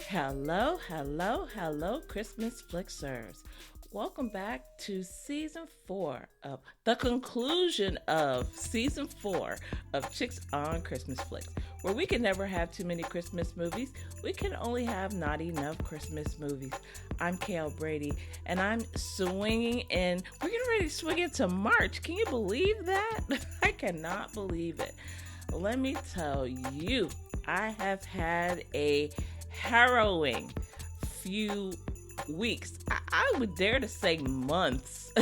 Hello, hello, hello, Christmas Flixers. Welcome back to season 4 of the conclusion of season 4 of Chicks on Christmas Flicks, where we can never have too many Christmas movies. We can only have not enough Christmas movies. I'm Kale Brady, and I'm swinging in. We're getting ready to swing into March. Can you believe that? I cannot believe it. Let me tell you, I have had a harrowing few weeks. I would dare to say months.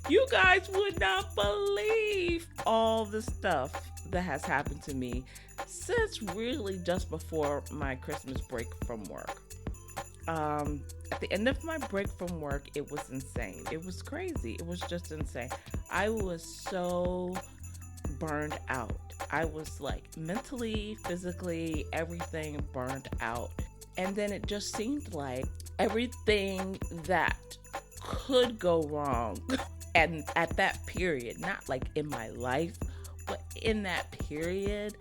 You guys would not believe all the stuff that has happened to me since really just before my Christmas break from work. At the end of my break from work, it was insane. It was crazy. It was just insane. I was so burned out. I was like mentally, physically, everything burned out. And then it just seemed like everything that could go wrong and at that period, not like in my life, but in that period,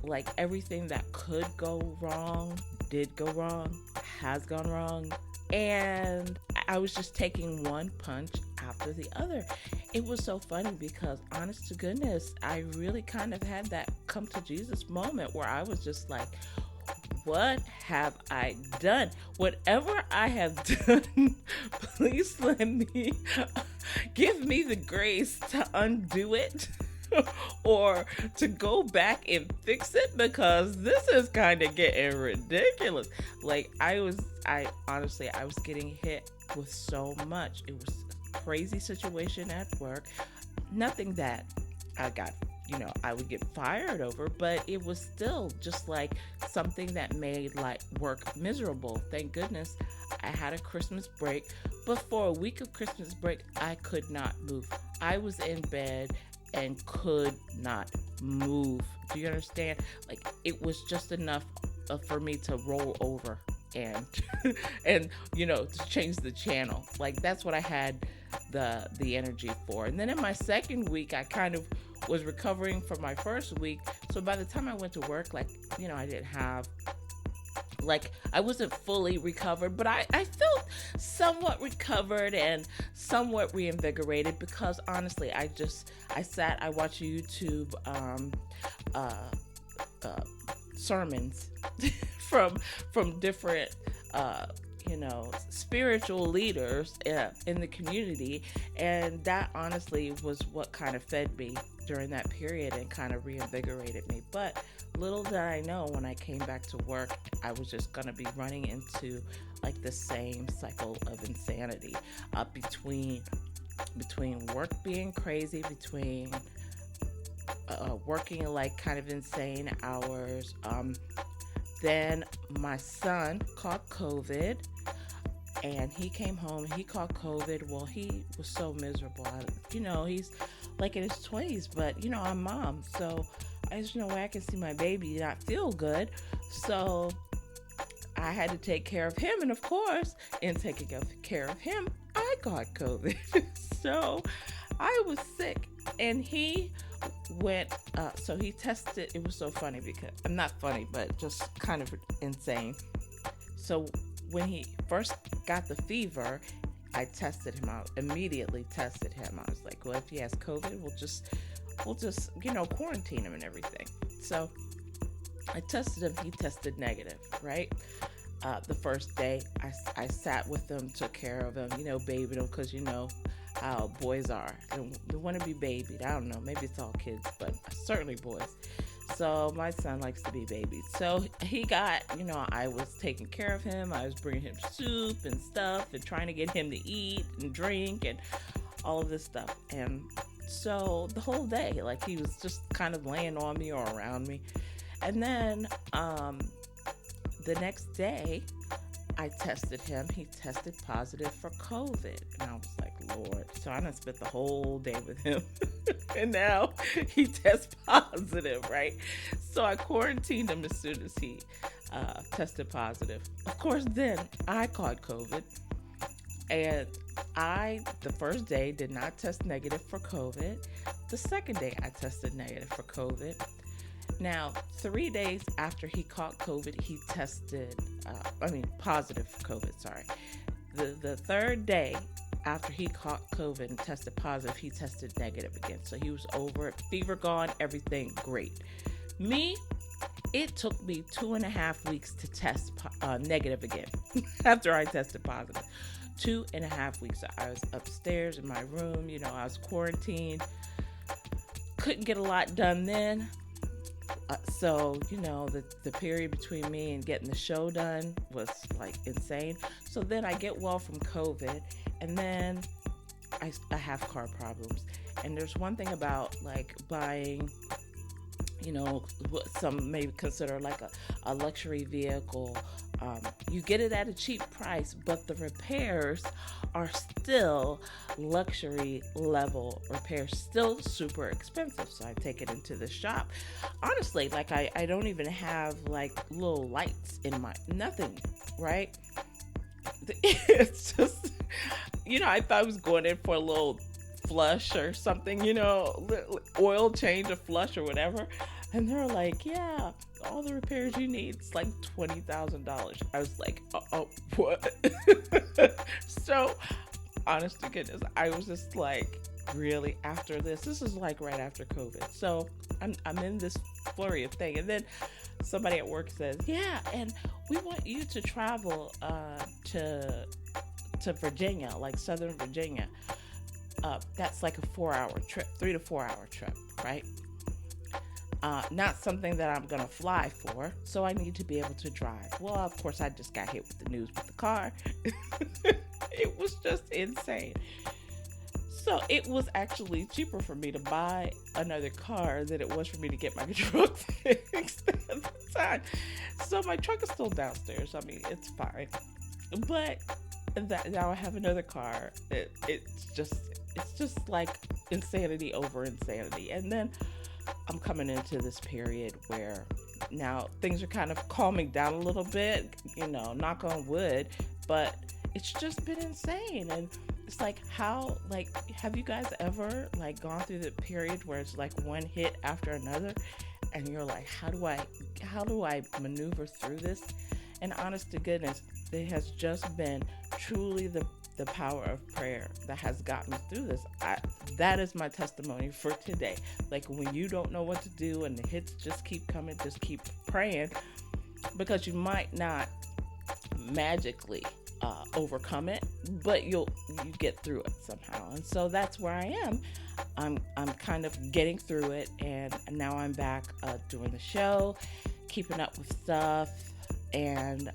like everything that could go wrong, did go wrong, has gone wrong. And I was just taking one punch after the other. It was so funny because, honest to goodness, I really kind of had that come to Jesus moment where I was just like, what have I done? Whatever I have done, please give me the grace to undo it or to go back and fix it, because this is kind of getting ridiculous. Like I was getting hit with so much. It was a crazy situation at work. Nothing that I would get fired over, but it was still just like something that made like work miserable. Thank goodness I had a Christmas break, but for a week of Christmas break, I could not move. I was in bed and could not move. Do you understand? Like it was just enough for me to roll over and to change the channel. Like that's what I had the energy for. And then in my second week, I kind of was recovering from my first week. So by the time I went to work, I didn't have, I wasn't fully recovered, but I felt somewhat recovered and somewhat reinvigorated because honestly, I watched YouTube sermons from different spiritual leaders in the community, and that honestly was what kind of fed me during that period and kind of reinvigorated me. But little did I know, when I came back to work, I was just going to be running into like the same cycle of insanity, between work being crazy, between working like kind of insane hours. Then my son caught COVID, and he came home. He caught COVID. Well, he was so miserable. He's like in his 20s, but I'm mom, so there's no way I can see my baby not feel good. So I had to take care of him, and of course, in taking care of him, I caught COVID. So I was sick, and he went, so he tested. It was so funny because, not funny, but just kind of insane. So when he first got the fever, I tested him out, immediately tested him. I was like, well, if he has COVID, we'll just quarantine hhim and everything. So I tested him. He tested negative, right? The first day, I sat with him, took care of him, babied him, because how boys are. They want to be babied. I don't know. Maybe it's all kids, but certainly boys. So my son likes to be babied. So he got, I was taking care of him. I was bringing him soup and stuff and trying to get him to eat and drink and all of this stuff. And so the whole day, he was just kind of laying on me or around me. And then the next day, I tested him. He tested positive for COVID. And I was like, Lord. So I done spent the whole day with him. And now he tests positive, right? So I quarantined him as soon as he tested positive. Of course, then I caught COVID. And the first day, did not test negative for COVID. The second day, I tested negative for COVID. Now, 3 days after he caught COVID, he tested, positive for COVID, sorry. The third day after he caught COVID and tested positive, he tested negative again. So he was over it, fever gone, everything great. Me, it took me 2.5 weeks to test negative again after I tested positive. 2.5 weeks. I was upstairs in my room, I was quarantined. Couldn't get a lot done then. So, the period between me and getting the show done was like insane. So then I get well from COVID, and then I have car problems. And there's one thing about like buying, what some may consider like a luxury vehicle. You get it at a cheap price, but the repairs are still luxury level repairs, still super expensive. So I take it into the shop. Honestly, like I don't even have like little lights in my, nothing, right? It's just, I thought I was going in for a little flush or something, oil change, a flush or whatever. And they're like, yeah, all the repairs you need, it's like $20,000. I was like, what? So, honest to goodness, I was just like, really, after this is like right after COVID. So I'm in this flurry of thing. And then somebody at work says, yeah, and we want you to travel to Virginia, like Southern Virginia. That's like a 4-hour trip, 3 to 4 hour trip, right? Not something that I'm going to fly for, so I need to be able to drive. Well, of course, I just got hit with the news with the car. It was just insane. So it was actually cheaper for me to buy another car than it was for me to get my truck fixed at the time. So my truck is still downstairs. I mean, it's fine. But now I have another car. It's just like insanity over insanity. And then I'm coming into this period where now things are kind of calming down a little bit, knock on wood, but it's just been insane. And it's like, have you guys ever like gone through the period where it's like one hit after another and you're like, how do I maneuver through this? And honest to goodness, it has just been truly the power of prayer that has gotten me through this. That is my testimony for today. Like when you don't know what to do and the hits just keep coming, just keep praying, because you might not magically overcome it, but you get through it somehow. And so that's where I am. I'm kind of getting through it, and now I'm back doing the show, keeping up with stuff, and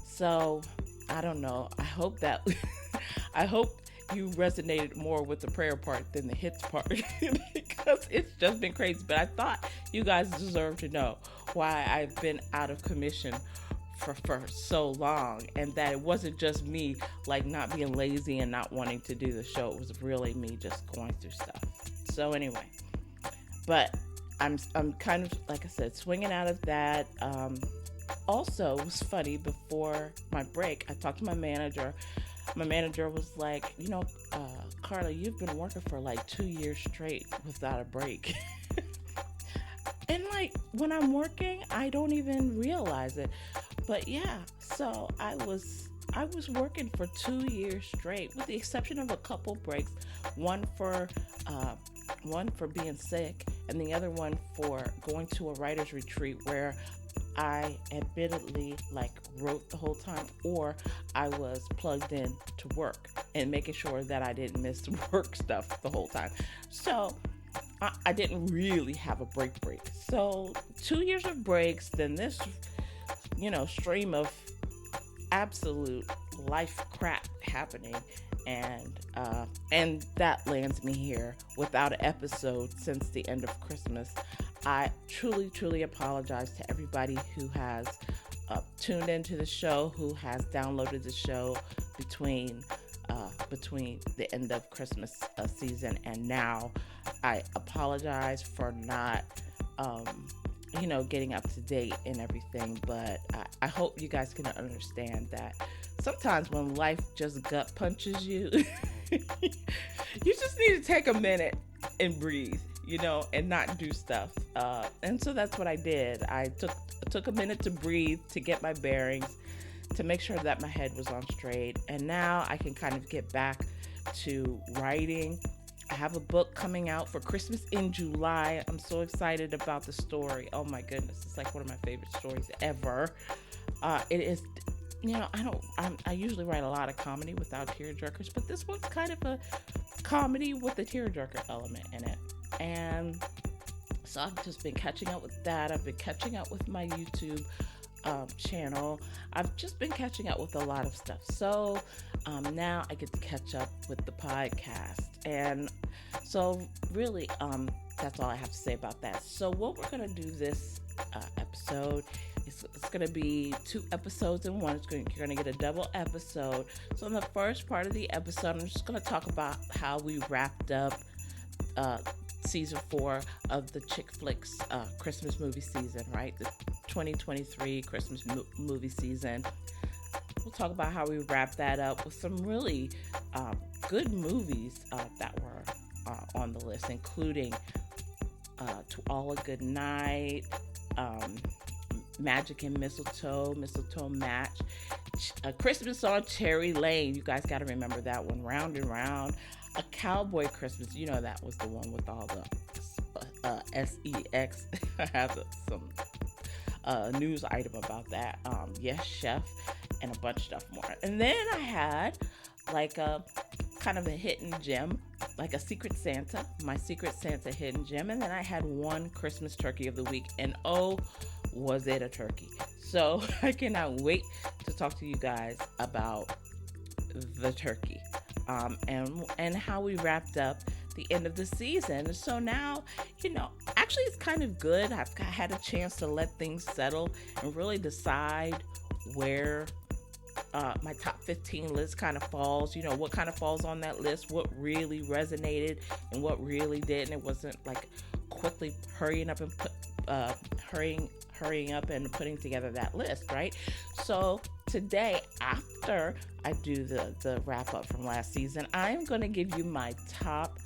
so I don't know. I hope you resonated more with the prayer part than the hits part because it's just been crazy. But I thought you guys deserve to know why I've been out of commission for so long, and that it wasn't just me like not being lazy and not wanting to do the show. It was really me just going through stuff. So anyway, but I'm kind of, like I said, swinging out of that. Also, it was funny, before my break, I talked to my manager. My manager was like, Carla, you've been working for like 2 years straight without a break. And like when I'm working, I don't even realize it. But yeah, so I was working for 2 years straight, with the exception of a couple breaks, one for being sick and the other one for going to a writer's retreat where I admittedly wrote the whole time, or I was plugged in to work and making sure that I didn't miss work stuff the whole time. So I didn't really have a break. So 2 years of breaks, then this, stream of absolute life crap happening. And that lands me here without an episode since the end of Christmas. I truly, truly apologize to everybody who has tuned into the show, who has downloaded the show between the end of Christmas season and now. I apologize for not, getting up to date and everything, but I hope you guys can understand that sometimes when life just gut punches you, you just need to take a minute and breathe. and not do stuff. And so that's what I did. I took a minute to breathe, to get my bearings, to make sure that my head was on straight. And now I can kind of get back to writing. I have a book coming out for Christmas in July. I'm so excited about the story. Oh my goodness, it's like one of my favorite stories ever. It is, I usually write a lot of comedy without tearjerkers, but this one's kind of a comedy with a tearjerker element in it. And so I've just been catching up with that. I've been catching up with my YouTube channel. I've just been catching up with a lot of stuff. So now I get to catch up with the podcast. And so really, that's all I have to say about that. So what we're going to do this episode, it's going to be 2 episodes in one. You're going to get a double episode. So in the first part of the episode, I'm just going to talk about how we wrapped up season 4 of the Chick Flicks Christmas movie season, right? The 2023 Christmas movie season. We'll talk about how we wrapped that up with some really good movies that were on the list, including To All a Good Night, Magic and Mistletoe Match, A Christmas on Cherry Lane. You guys got to remember that one. Round and Round. A Cowboy Christmas. That was the one with all the sex. I have some news item about that. Yes, Chef, and a bunch of stuff more. And then I had like a kind of a hidden gem, like a Secret Santa, my Secret Santa hidden gem. And then I had one Christmas turkey of the week, and oh, was it a turkey. So I cannot wait to talk to you guys about the turkey and how we wrapped up the end of the season. So now, actually it's kind of good. I've had a chance to let things settle and really decide where my top 15 list kind of falls, what kind of falls on that list, what really resonated and what really didn't. It wasn't like quickly hurrying up and putting together that list, right? So today, after I do the wrap up from last season, I'm going to give you my top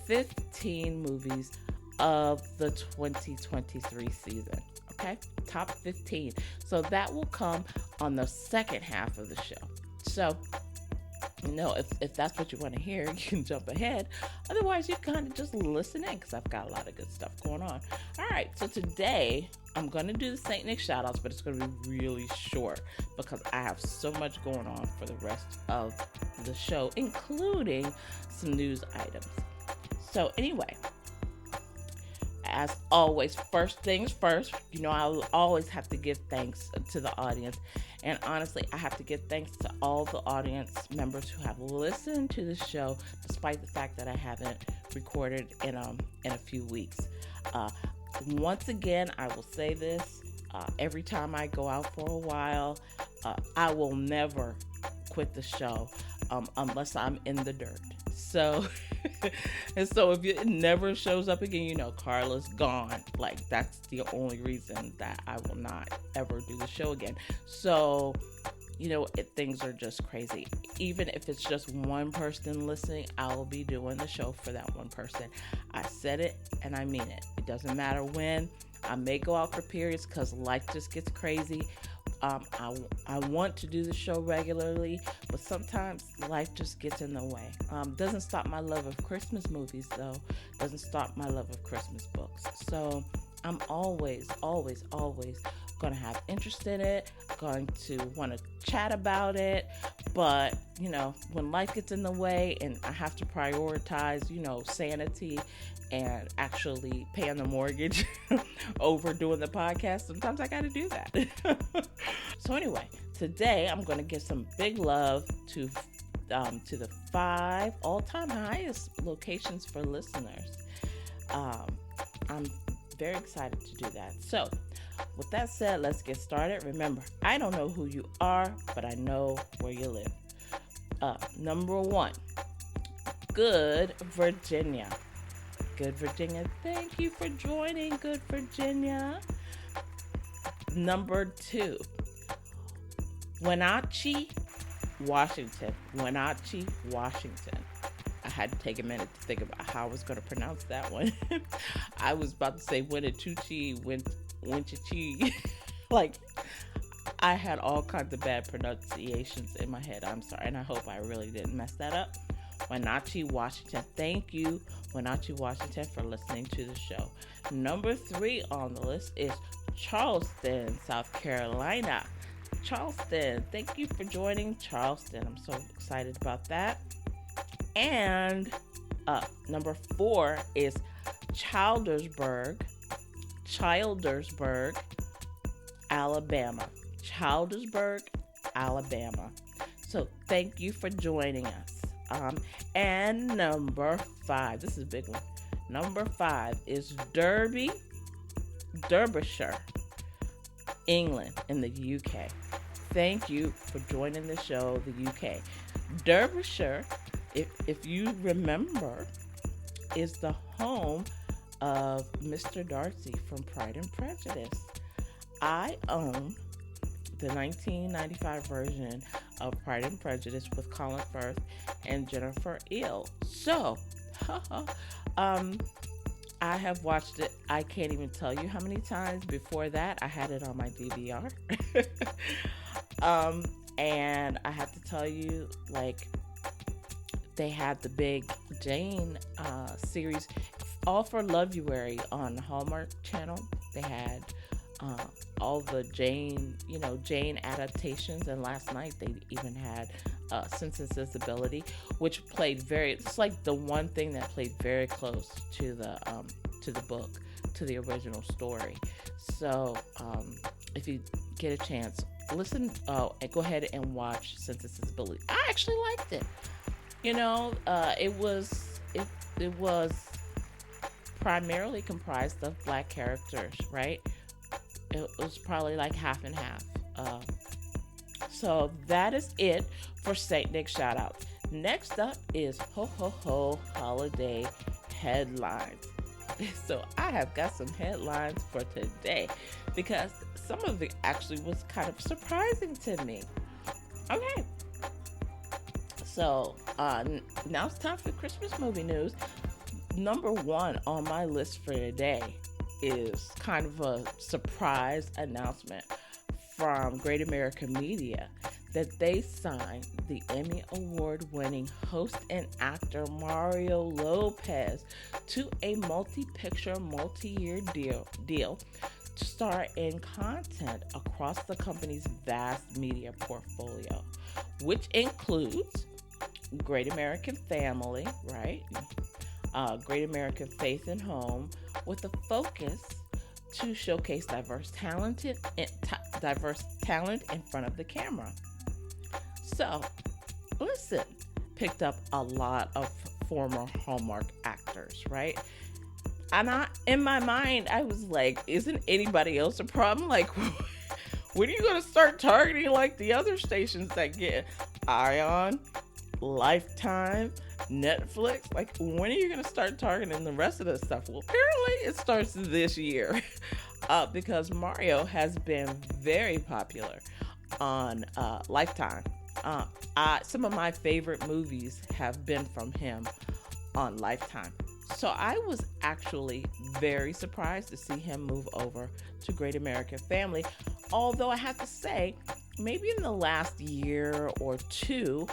15 movies of the 2023 season. Okay, top 15. So that will come on the second half of the show. So, if that's what you want to hear, you can jump ahead. Otherwise, you kind of just listen in, because I've got a lot of good stuff going on. All right, so today I'm going to do the St. Nick shoutouts, but it's going to be really short because I have so much going on for the rest of the show, including some news items. So anyway, as always, first things first, I will always have to give thanks to the audience. And honestly, I have to give thanks to all the audience members who have listened to the show, despite the fact that I haven't recorded in a few weeks. Once again, I will say this, every time I go out for a while, I will never quit the show unless I'm in the dirt. So, and so if it never shows up again, Carla's gone. Like, that's the only reason that I will not ever do the show again. So, things are just crazy. Even if it's just one person listening, I will be doing the show for that one person. I said it and I mean it. It doesn't matter when. I may go out for periods because life just gets crazy. I want to do the show regularly, but sometimes life just gets in the way. Doesn't stop my love of Christmas movies, though. Doesn't stop my love of Christmas books. So I'm always going to have interest in it, going to want to chat about it. But, when life gets in the way and I have to prioritize, sanity and actually paying the mortgage over doing the podcast, sometimes I got to do that. So anyway, today I'm going to give some big love to the 5 all-time highest locations for listeners. I'm very excited to do that. So with that said, let's get started. Remember, I don't know who you are, but I know where you live. Number 1, Good Virginia. Good Virginia, thank you for joining, Good Virginia. Number 2, Wenatchee, Washington. Wenatchee, Washington. I had to take a minute to think about how I was going to pronounce that one. I was about to say Winnetucci, Winchichi. Like, I had all kinds of bad pronunciations in my head. I'm sorry, and I hope I really didn't mess that up. Wenatchee, Washington. Thank you, Wenatchee, Washington, for listening to the show. Number 3 on the list is Charleston, South Carolina. Charleston, thank you for joining Charleston. I'm so excited about that. And number 4 is Childersburg, Alabama. Childersburg, Alabama. So thank you for joining us. And number 5, this is a big one. Number 5 is Derbyshire, England in the UK. Thank you for joining the show, the UK. Derbyshire, if you remember, is the home of Mr. Darcy from Pride and Prejudice. I own the 1995 version of Pride and Prejudice with Colin Firth and Jennifer Eel. So, I have watched it, I can't even tell you how many times. Before that, I had it on my DVR. And I have to tell you, like, they had the big Jane series, all for Loveuary on the Hallmark Channel. They had all the Jane adaptations, and last night they even had Sense and Sensibility, which played it's like the one thing that played very close to the book, to the original story. So if you get a chance, listen, and go ahead and watch Sense and Sensibility. I actually liked it. It was primarily comprised of Black characters, right? It was probably like half and half. So that is it for St. Nick shoutouts. Next up is Ho Ho Ho holiday headlines. So I have got some headlines for today because some of it actually was kind of surprising to me. Okay. So now it's time for Christmas movie news. Number 1 on my list for today is kind of a surprise announcement from Great American Media that they signed the Emmy Award-winning host and actor Mario Lopez to a multi-picture, multi-year deal to star in content across the company's vast media portfolio, which includes Great American Family, right? Great American Faith and Home, with a focus to showcase diverse talent in front of the camera. So, listen, picked up a lot of former Hallmark actors, right? And in my mind, I was like, isn't anybody else a problem? Like, when are you going to start targeting like the other stations that get Ion, Lifetime, Netflix? Like, when are you going to start targeting the rest of this stuff? Well, apparently it starts this year because Mario has been very popular on Lifetime. Some of my favorite movies have been from him on Lifetime. So I was actually very surprised to see him move over to Great American Family. Although I have to say, maybe in the last year or two,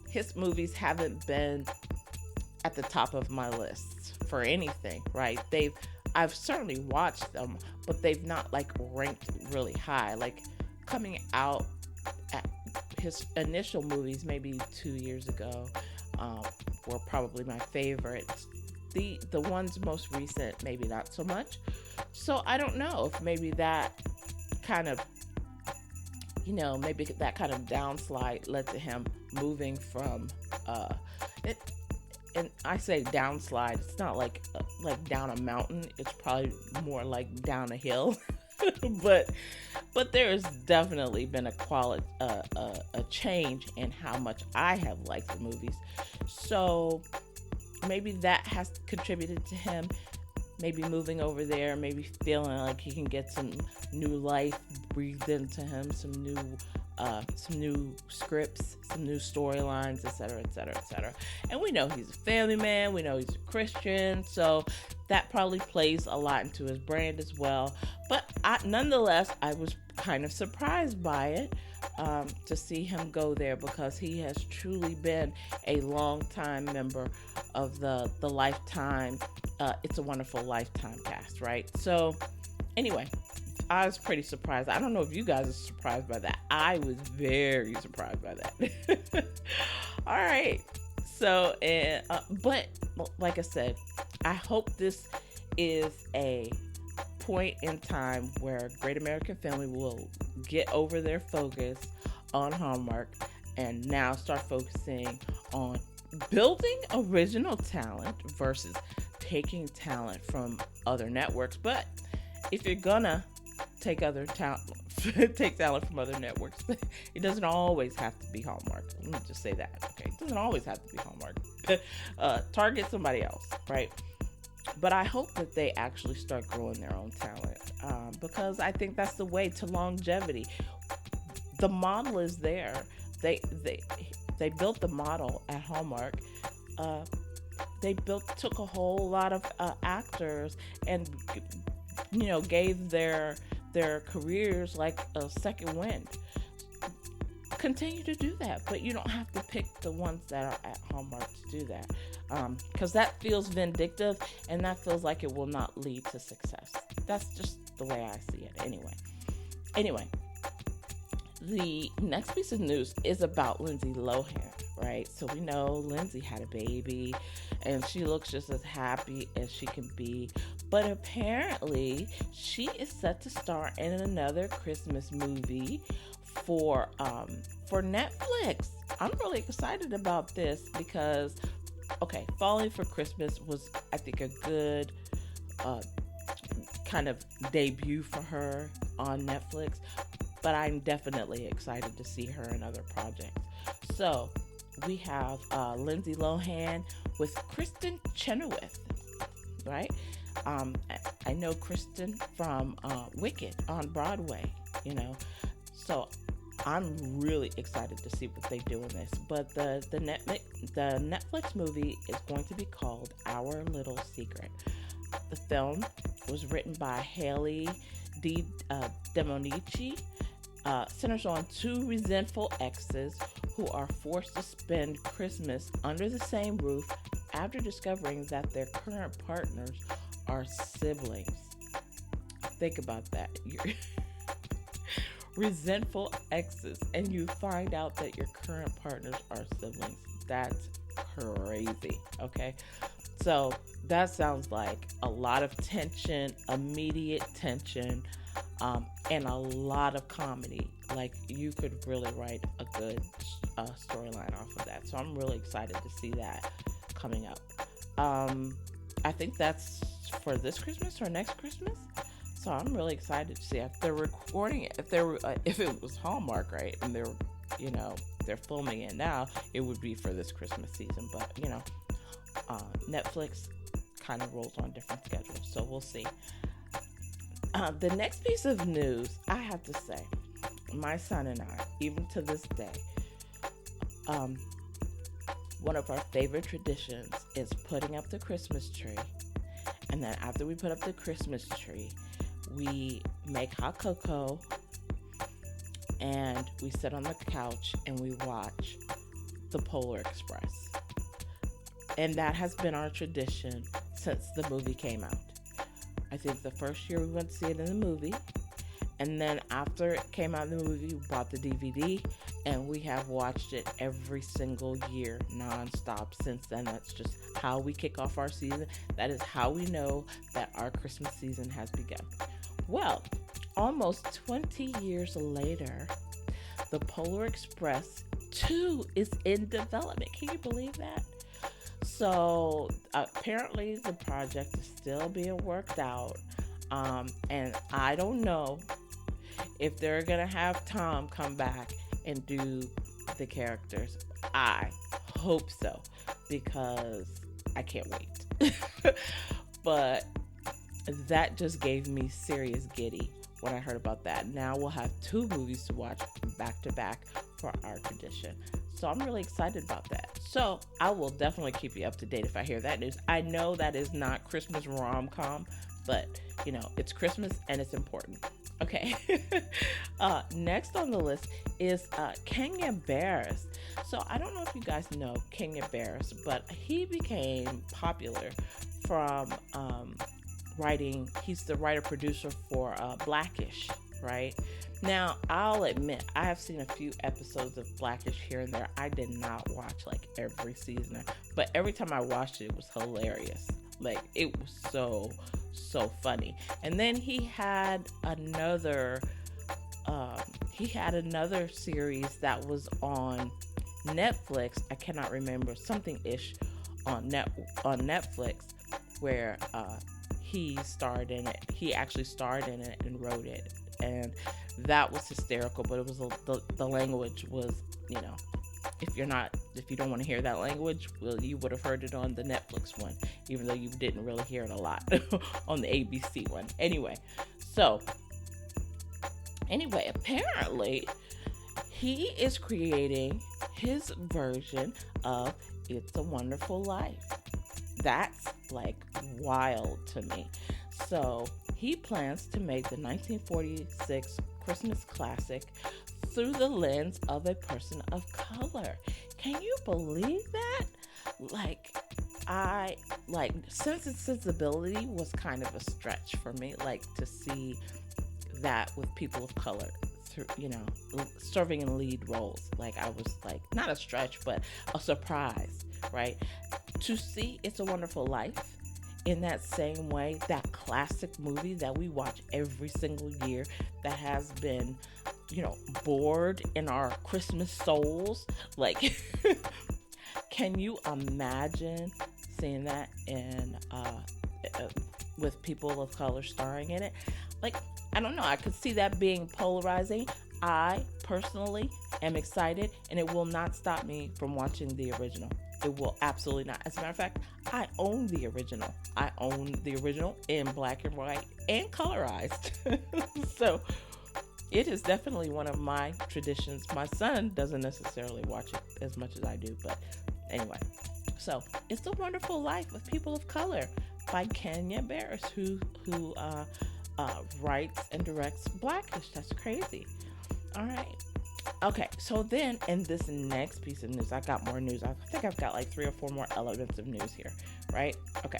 his movies haven't been at the top of my list for anything, right? I've certainly watched them, but they've not like ranked really high. Like coming out at his initial movies maybe 2 years ago were probably my favorites. The ones most recent, maybe not so much. So I don't know if maybe that kind of, maybe that kind of downslide led to him moving from it. And I say downslide, it's not like down a mountain. It's probably more like down a hill. but there has definitely been a change in how much I have liked the movies. So maybe that has contributed to him maybe moving over there, maybe feeling like he can get some new life breathed into him, some new some new scripts, some new storylines, etc., etc., etc. And we know he's a family man. We know he's a Christian, so that probably plays a lot into his brand as well. But nonetheless, I was kind of surprised by it, to see him go there, because he has truly been a long time member of the Lifetime. It's a Wonderful Lifetime cast, right? So anyway, I was pretty surprised. I don't know if you guys are surprised by that. I was very surprised by that. All right. So, but like I said, I hope this is a point in time where Great American Family will get over their focus on Hallmark and now start focusing on building original talent versus taking talent from other networks. But if you're gonna take take talent from other networks, it doesn't always have to be Hallmark. Let me just say that, okay? It doesn't always have to be Hallmark. Target somebody else, right? But I hope that they actually start growing their own talent, because I think that's the way to longevity. The model is there. They built the model at Hallmark. They took a whole lot of actors and gave their careers like a second wind. Continue to do that, but you don't have to pick the ones that are at Hallmark to do that, because that feels vindictive, and that feels like it will not lead to success. That's just the way I see it. Anyway, the next piece of news is about Lindsay Lohan, right? So we know Lindsay had a baby, and she looks just as happy as she can be. But apparently, she is set to star in another Christmas movie for Netflix. I'm really excited about this because, Falling for Christmas was, I think, a good kind of debut for her on Netflix. But I'm definitely excited to see her in other projects. So we have Lindsay Lohan with Kristen Chenoweth, right? I know Kristen from Wicked on Broadway, so I'm really excited to see what they do in this. But the Netflix movie is going to be called Our Little Secret. The film was written by Haley DeMonici. Centers on two resentful exes who are forced to spend Christmas under the same roof after discovering that their current partners are siblings. Think about that. You're resentful exes, and you find out that your current partners are siblings. That's crazy, okay? So that sounds like a lot of tension, immediate tension, and a lot of comedy. Like, you could really write a good storyline off of that. So I'm really excited to see that coming up. I think that's for this Christmas or next Christmas. So I'm really excited to see if they're recording it. If it was Hallmark, right, and they're filming it now, it would be for this Christmas season. But Netflix kind of rolls on different schedules, so we'll see. The next piece of news, I have to say, my son and I, even to this day, one of our favorite traditions is putting up the Christmas tree. And then after we put up the Christmas tree, we make hot cocoa and we sit on the couch and we watch the Polar Express. And that has been our tradition since the movie came out. I think the first year we went to see it in the movie, and then after it came out in the movie, we bought the DVD, and we have watched it every single year nonstop since then. That's just how we kick off our season. That is how we know that our Christmas season has begun. Well, almost 20 years later, the Polar Express 2 is in development. Can you believe that? So apparently the project is still being worked out, and I don't know if they're gonna have Tom come back and do the characters. I hope so, because I can't wait. But that just gave me serious giddy when I heard about that. Now we'll have 2 movies to watch back to back for our tradition. So I'm really excited about that. So I will definitely keep you up to date if I hear that news. I know that is not Christmas rom-com, but it's Christmas and it's important. Okay. Next on the list is Kenya Barris. So I don't know if you guys know Kenya Barris, but he became popular from writing. He's the writer-producer for Blackish, right? Now, I'll admit, I have seen a few episodes of Blackish here and there. I did not watch like every season, but every time I watched it, it was hilarious. Like, it was so funny. And then he had another series that was on Netflix. I cannot remember, something ish on Netflix, where he starred in it. He actually starred in it and wrote it, and that was hysterical. But it was the language was, if you don't want to hear that language, well, you would have heard it on the Netflix one, even though you didn't really hear it a lot on the ABC one. Anyway, apparently he is creating his version of It's a Wonderful Life. That's like wild to me. So he plans to make the 1946 Christmas classic through the lens of a person of color. Can you believe that? Sense and Sensibility was kind of a stretch for me, to see that with people of color, serving in lead roles. I was not a stretch, but a surprise, right? To see It's a Wonderful Life in that same way, that classic movie that we watch every single year, that has been, bored in our Christmas souls. Can you imagine seeing that in with people of color starring in it? I don't know. I could see that being polarizing. I personally am excited, and it will not stop me from watching the original. It will absolutely not. As a matter of fact, I own the original. I own the original in black and white and colorized. So it is definitely one of my traditions. My son doesn't necessarily watch it as much as I do, but anyway. So It's a Wonderful Life with People of Color by Kenya Barris, who writes and directs Blackish. That's crazy. All right. Okay, so then in this next piece of news, I got more news. I think I've got 3 or 4 more elements of news here, right? Okay.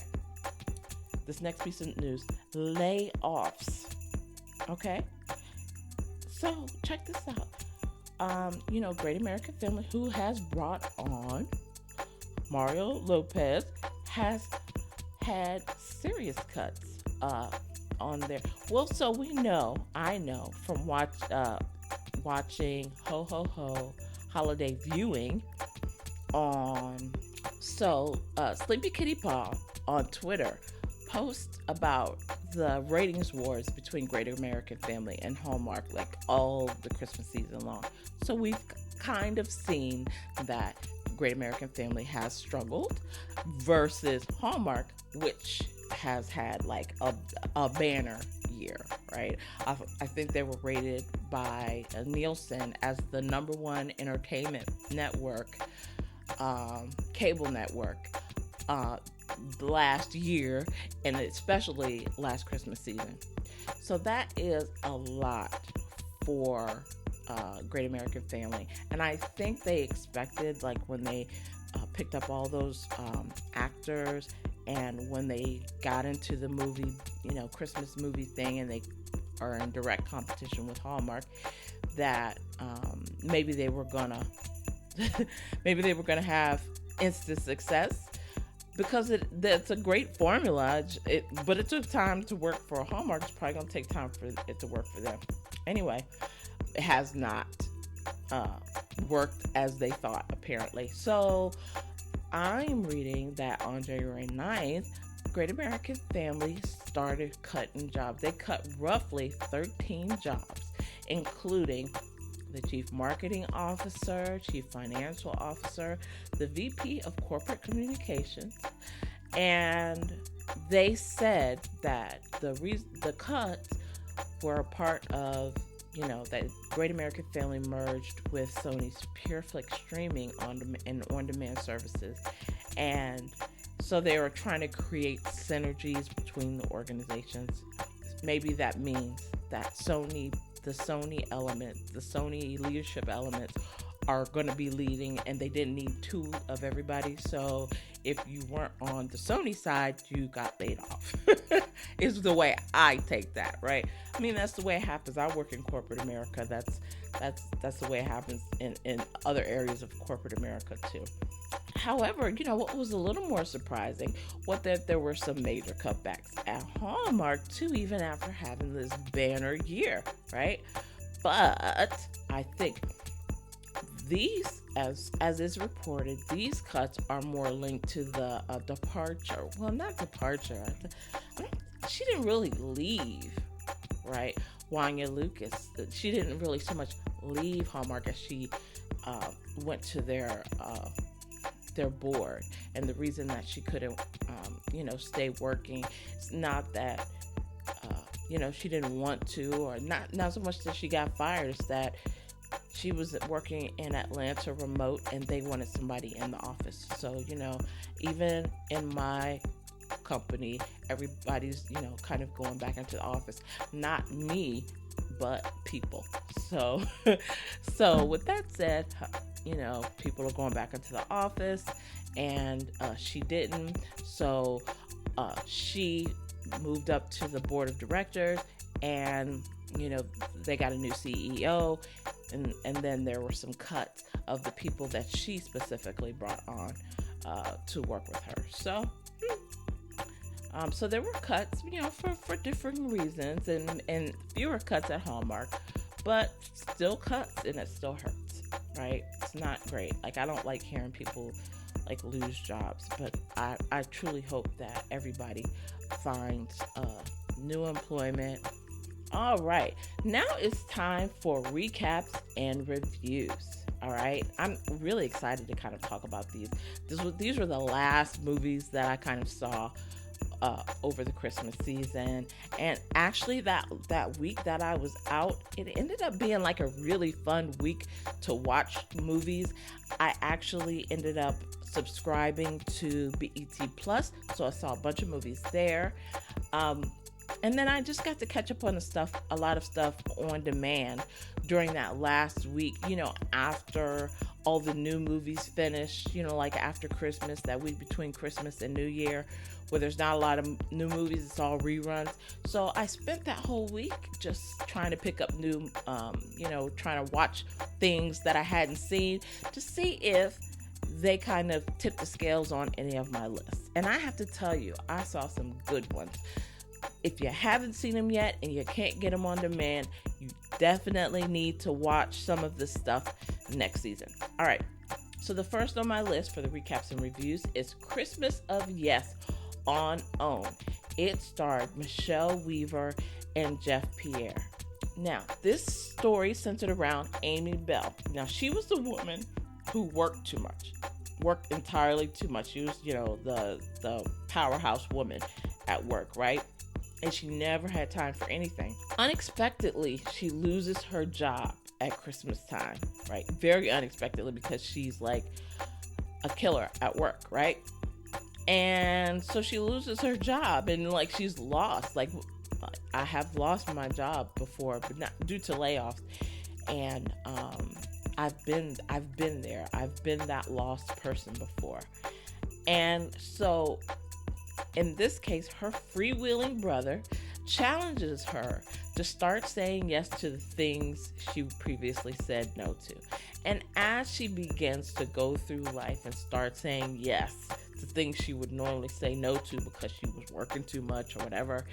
This next piece of news, layoffs. Okay. So check this out. Great American Family, who has brought on Mario Lopez, has had serious cuts on there. Well, so I know from watching Ho Ho Ho holiday viewing on Sleepy Kitty Paw on Twitter post about the ratings wars between Great American Family and Hallmark all the Christmas season long. So we've kind of seen that Great American Family has struggled versus Hallmark, which has had a banner year, right? I think they were rated by Nielsen as the #1 entertainment network, cable network, last year, and especially last Christmas season. So that is a lot for Great American Family, and I think they expected, when they picked up all those actors, and when they got into the movie, Christmas movie thing, and they are in direct competition with Hallmark, that maybe they were gonna have instant success, because it's a great formula. But it took time to work for Hallmark. It's probably gonna take time for it to work for them. Anyway, it has not worked as they thought, apparently. So I'm reading that on January 9th, Great American Family started cutting jobs. They cut roughly 13 jobs, including the Chief Marketing Officer, Chief Financial Officer, the VP of Corporate Communications, and they said that the cuts were a part of, that Great American Family merged with Sony's PureFlix streaming and on-demand services. And so they were trying to create synergies between the organizations. Maybe that means that the Sony leadership elements are going to be leading, and they didn't need two of everybody. So if you weren't on the Sony side, you got laid off. Is the way I take that, right? I mean, that's the way it happens. I work in corporate America. That's the way it happens in other areas of corporate America too. However, what was a little more surprising was that there were some major cutbacks at Hallmark too, even after having this banner year, right? But I think these, as is reported, these cuts are more linked to the departure. Well, not departure. She didn't really leave, right? Wanya Lucas. She didn't really so much leave Hallmark as she went to their board. And the reason that she couldn't, stay working, it's not that, she didn't want to, or not so much that she got fired. It's that she was working in Atlanta remote and they wanted somebody in the office. So, even in my company, everybody's, kind of going back into the office. Not me, but people. So with that said, people are going back into the office, and she didn't. So she moved up to the board of directors, and they got a new CEO, and then there were some cuts of the people that she specifically brought on to work with her. So there were cuts, for different reasons, and fewer cuts at Hallmark, but still cuts, and it still hurts, right? It's not great. Like, I don't like hearing people lose jobs, but I truly hope that everybody finds new employment. All right, now it's time for recaps and reviews. All right, I'm really excited to kind of talk about these. These were the last movies that I kind of saw over the Christmas season, and actually that week that I was out, it ended up being like a really fun week to watch movies. I actually ended up subscribing to BET Plus, so I saw a bunch of movies there. And then I just got to catch up on a lot of stuff on demand during that last week, after all the new movies finished, like after Christmas, that week between Christmas and New Year, where there's not a lot of new movies, it's all reruns. So I spent that whole week just trying to pick up new, trying to watch things that I hadn't seen to see if they kind of tipped the scales on any of my lists. And I have to tell you, I saw some good ones. If you haven't seen them yet and you can't get them on demand, you definitely need to watch some of this stuff next season. All right, so the first on my list for the recaps and reviews is Christmas of Yes on OWN. It starred Michelle Weaver and Jeff Pierre. Now, this story centered around Amy Bell. Now, she was the woman who worked entirely too much. She was, the powerhouse woman at work, right? And she never had time for anything. Unexpectedly, she loses her job at Christmas time, right? Very unexpectedly, because she's like a killer at work, right? And so she loses her job, and she's lost. I have lost my job before, but not due to layoffs. And I've been there. I've been that lost person before. And so in this case, her freewheeling brother challenges her to start saying yes to the things she previously said no to. And as she begins to go through life and start saying yes to things she would normally say no to because she was working too much or whatever,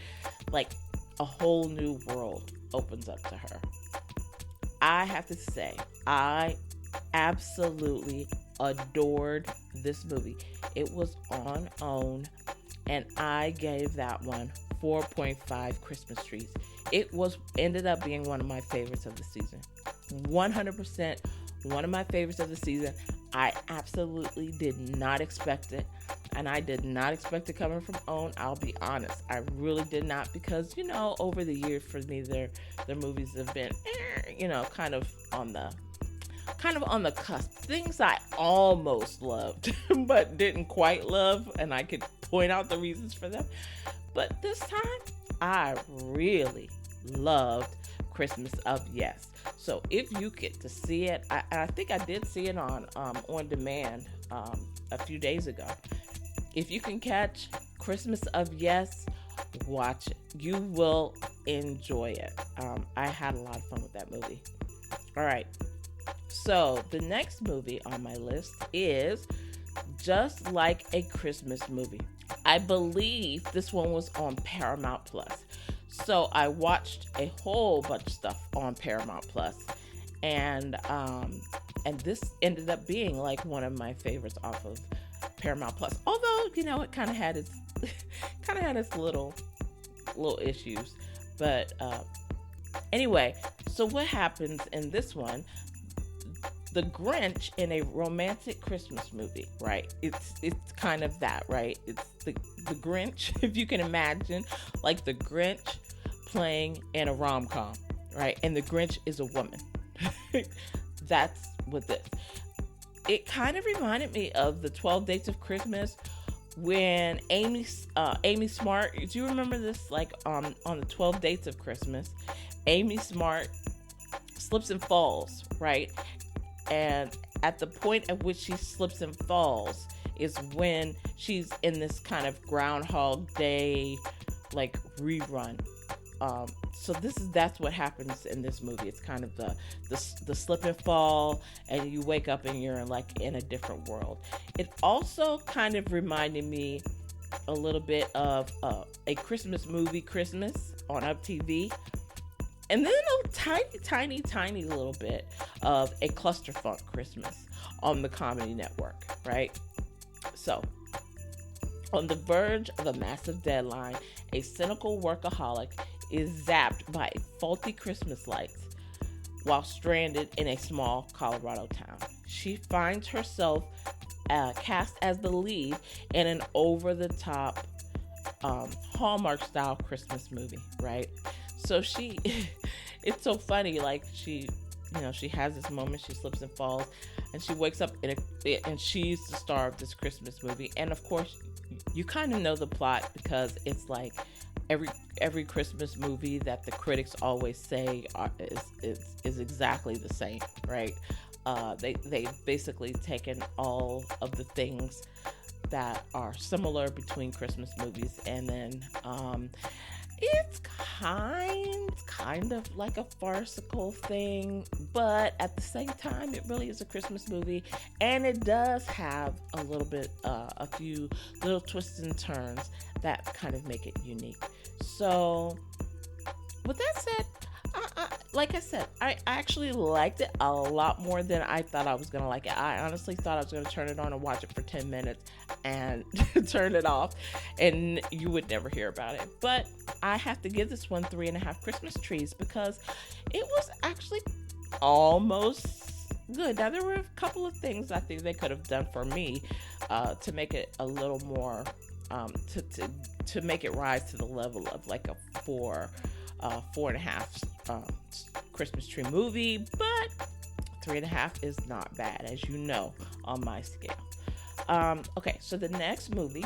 a whole new world opens up to her. I have to say, I absolutely adored this movie. It was on OWN, and I gave that one 4.5 Christmas trees. It ended up being one of my favorites of the season. 100% one of my favorites of the season. I absolutely did not expect it. and I did not expect it coming from OWN. I'll be honest, I really did not, because over the years for me, their movies have been, kind of on the cusp. Things I almost loved, but didn't quite love, and I could point out the reasons for them. But this time, I really loved Christmas of Yes. So if you get to see it, I think I did see it on demand a few days ago. If you can catch Christmas of Yes, watch it. You will enjoy it. I had a lot of fun with that movie. All right. So the next movie on my list is Just Like a Christmas Movie. I believe this one was on Paramount Plus. So I watched a whole bunch of stuff on Paramount Plus, and this ended up being like one of my favorites off of Paramount Plus. Although it kind of had its little issues, but anyway. So what happens in this one? The Grinch in a romantic Christmas movie, right? It's kind of that, right? It's the Grinch, if you can imagine, like the Grinch playing in a rom-com, right? And the Grinch is a woman. That's what this. It kind of reminded me of the 12 Dates of Christmas when Amy Smart. Do you remember this? Like on the 12 Dates of Christmas, Amy Smart slips and falls, right? And at the point at which she slips and falls is when she's in this kind of Groundhog Day like rerun. So that's what happens in this movie. It's kind of the slip and fall, and you wake up and you're like in a different world. It also kind of reminded me a little bit of a Christmas movie, Christmas, on Up TV. And then a tiny little bit of a Clusterfunk Christmas on the Comedy Network, right? So, on the verge of a massive deadline, a cynical workaholic is zapped by faulty Christmas lights while stranded in a small Colorado town. She finds herself cast as the lead in an over-the-top Hallmark-style Christmas movie, right? So it's so funny, like she has this moment, she slips and falls, and she wakes up and she's the star of this Christmas movie. And of course, you kind of know the plot, because it's like every Christmas movie that the critics always say is exactly the same, right? They basically taken all of the things that are similar between Christmas movies, and then it's kind of like a farcical thing, but at the same time, it really is a Christmas movie, and it does have a few little twists and turns that kind of make it unique. So, with that said, like I said, I actually liked it a lot more than I thought I was going to like it. I honestly thought I was going to turn it on and watch it for 10 minutes and turn it off, and you would never hear about it. But I have to give this one 3.5 Christmas trees, because it was actually almost good. Now, there were a couple of things I think they could have done for me to make it a little more, to make it rise to the level of like a 4.5 Christmas tree movie, but 3.5 is not bad, as you know, on my scale. Okay, so the next movie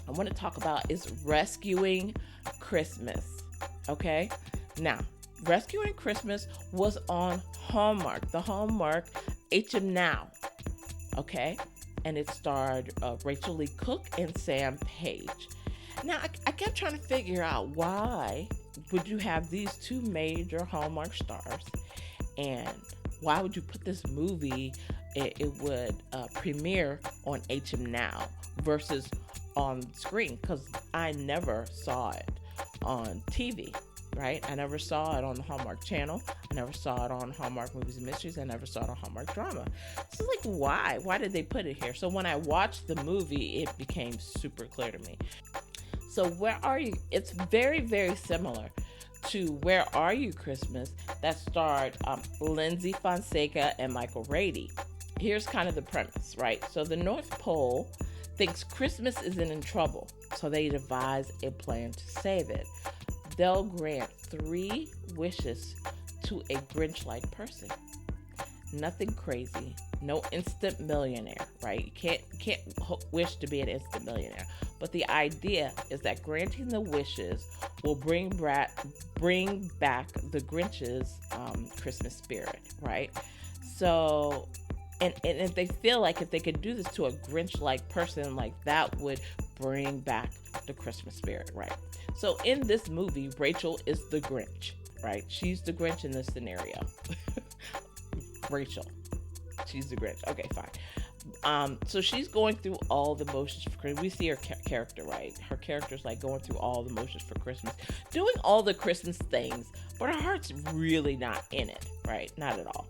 I want to talk about is Rescuing Christmas. Okay, now Rescuing Christmas was on Hallmark, the Hallmark HMNow. Okay, and it starred Rachel Lee Cook and Sam Page. Now, I kept trying to figure out, why would you have these two major Hallmark stars, and why would you put this movie, it would premiere on HMNow versus on screen, because I never saw it on TV, right? I never saw it on the Hallmark Channel. I never saw it on Hallmark Movies and Mysteries. I never saw it on Hallmark Drama. So like, why? Why did they put it here? So when I watched the movie, it became super clear to me. So Where Are You? It's very, very similar to Where Are You Christmas, that starred Lindsay Fonseca and Michael Rady. Here's kind of the premise, right? So the North Pole thinks Christmas isn't in trouble, so they devise a plan to save it. They'll grant 3 wishes to a Grinch-like person. Nothing crazy, no instant millionaire, right? You can't wish to be an instant millionaire. But the idea is that granting the wishes will bring back the Grinch's Christmas spirit, right? So, and if they feel like if they could do this to a Grinch-like person, like that would bring back the Christmas spirit, right? So in this movie, Rachel is the Grinch, right? She's the Grinch in this scenario. Rachel, she's the Grinch. Okay, fine. So she's going through all the motions for Christmas. We see her character, right? Her character's like going through all the motions for Christmas, doing all the Christmas things, but her heart's really not in it, right? Not at all.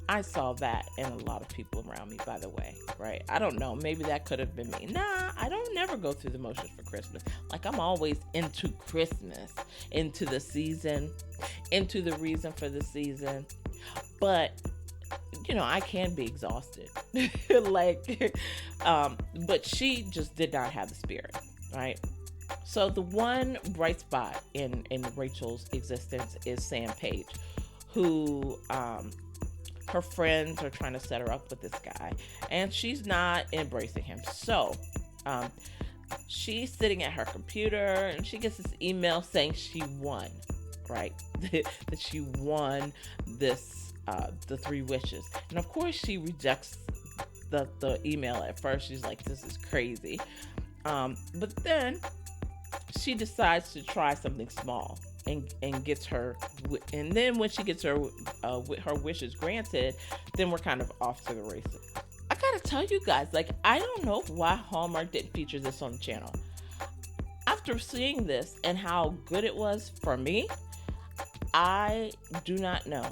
I saw that in a lot of people around me, by the way, right? I don't know. Maybe that could have been me. Nah, I don't never go through the motions for Christmas. Like, I'm always into Christmas, into the season, into the reason for the season. But, I can be exhausted. But she just did not have the spirit, right? So the one bright spot in Rachel's existence is Sam Page, who, her friends are trying to set her up with this guy, and she's not embracing him. So, she's sitting at her computer, and she gets this email saying she won, right? That she won this, the 3 wishes. And of course, she rejects the email at first. She's like, this is crazy. But then she decides to try something small. And gets her, and then when she gets her wishes granted, then we're kind of off to the races. I gotta tell you guys, like, I don't know why Hallmark didn't feature this on the channel. After seeing this and how good it was for me, I do not know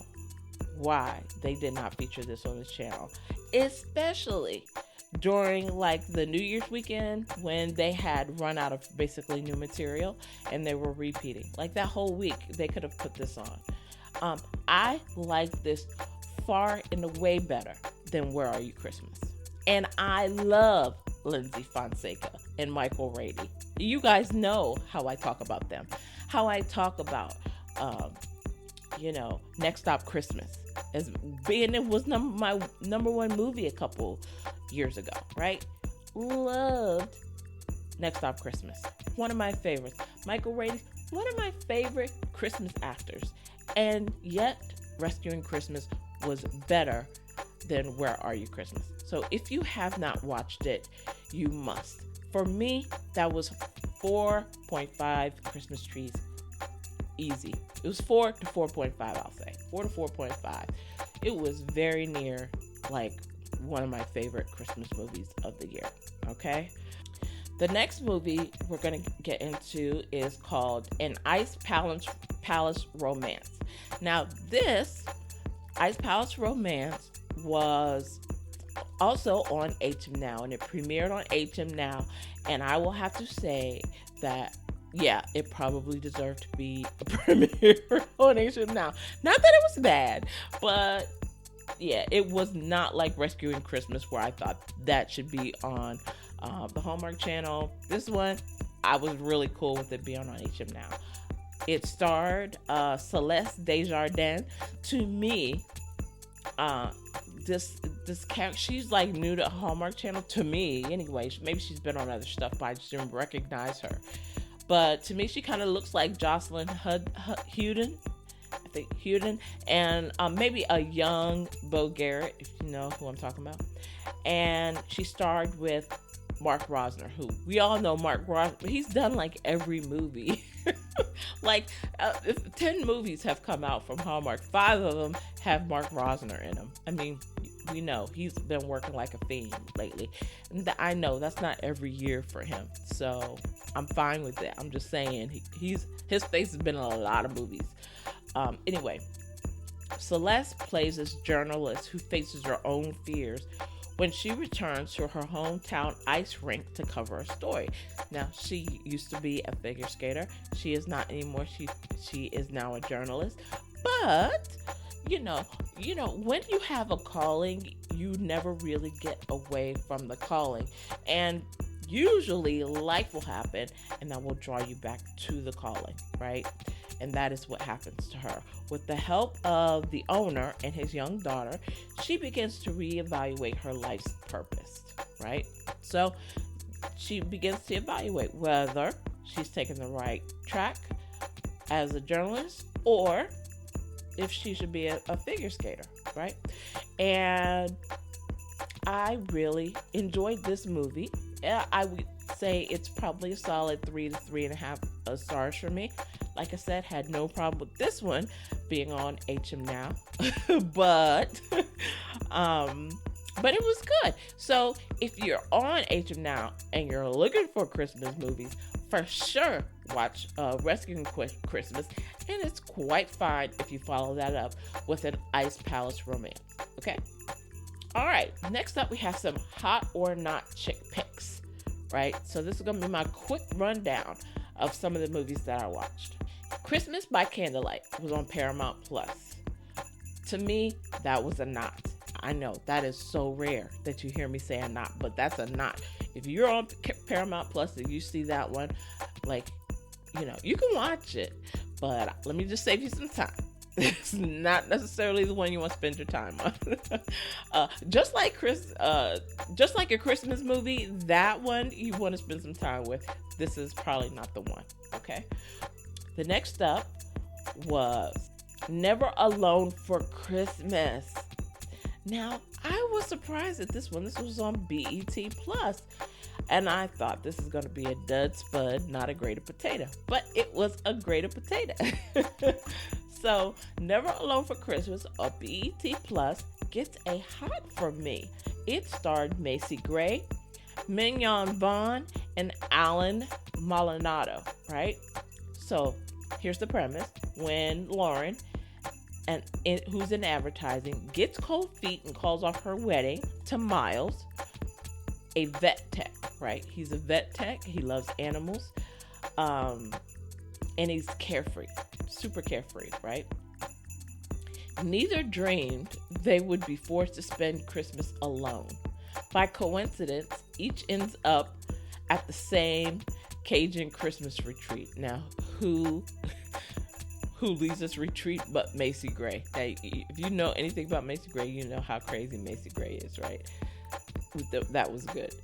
why they did not feature this on this channel, especially during like the New Year's weekend when they had run out of basically new material and they were repeating. Like that whole week, they could have put this on. I like this far and away better than Where Are You Christmas? And I love Lindsay Fonseca and Michael Brady. You guys know how I talk about them. How I talk about, Next Stop Christmas as being, it was my number 1 movie a couple years ago, right? Loved Next Stop Christmas. One of my favorites. Michael Brady, one of my favorite Christmas actors. And yet, Rescuing Christmas was better than Where Are You Christmas? So if you have not watched it, you must. For me, that was 4.5 Christmas trees. Easy. It was 4 to 4.5, I'll say. 4 to 4.5. It was very near, like, one of my favorite Christmas movies of the year. Okay? The next movie we're going to get into is called An Ice Palace Romance. Now, this Ice Palace Romance was also on HMNow, and it premiered on HMNow, and I will have to say that it probably deserved to be a premiere on HMNow. Not that it was bad, but it was not like Rescuing Christmas where I thought that should be on the Hallmark Channel. This one, I was really cool with it being on HMNow. It starred Celeste Desjardins. To me, this character, she's like new to Hallmark Channel to me. Anyway, maybe she's been on other stuff, but I just didn't recognize her. But to me, she kind of looks like Jocelyn Hudon. I think Hudon, and maybe a young Bo Garrett, if you know who I'm talking about. And she starred with Mark Rosner, who we all know Mark Rosner. He's done like every movie. Like 10 movies have come out from Hallmark. 5 of them have Mark Rosner in them. I mean, we know he's been working like a fiend lately. And I know that's not every year for him, so I'm fine with that. I'm just saying his face has been in a lot of movies. Anyway, Celeste plays this journalist who faces her own fears when she returns to her hometown ice rink to cover a story. Now, she used to be a figure skater. She is not anymore. She is now a journalist. But you know, when you have a calling, you never really get away from the calling. And usually life will happen and that will draw you back to the calling, right? And that is what happens to her. With the help of the owner and his young daughter, she begins to reevaluate her life's purpose, right? So she begins to evaluate whether she's taking the right track as a journalist or if she should be a figure skater, right? And I really enjoyed this movie. I would say it's probably a solid 3 to 3.5 stars for me. Like I said, had no problem with this one being on HMNow, but it was good. So if you're on HMNow and you're looking for Christmas movies, for sure watch Rescuing Christmas, and it's quite fine if you follow that up with an Ice Palace romance. Okay. All right. Next up, we have some hot or not chick picks. Right. So this is gonna be my quick rundown of some of the movies that I watched. Christmas by Candlelight was on Paramount Plus. To me, that was a not. I know that is so rare that you hear me say a not, but that's a not. If you're on Paramount Plus and you see that one, like, you can watch it, but let me just save you some time. It's not necessarily the one you want to spend your time on. Just like a Christmas movie, that one you want to spend some time with. This is probably not the one. Okay. The next up was Never Alone for Christmas. Now, I was surprised at this one. This was on BET Plus. And I thought this is going to be a dud spud, not a grated potato. But it was a grated potato. So, Never Alone for Christmas on BET Plus gets a hot from me. It starred Macy Gray, Mignon Vaughn, and Alan Maldonado, right? So, here's the premise. When Lauren, who's in advertising, gets cold feet and calls off her wedding to Miles, a vet tech, right? He's a vet tech. He loves animals. And he's carefree, super carefree, right? Neither dreamed they would be forced to spend Christmas alone. By coincidence, each ends up at the same Cajun Christmas retreat. Now, who leads this retreat but Macy Gray? Now, if you know anything about Macy Gray, you know how crazy Macy Gray is, right? That was good.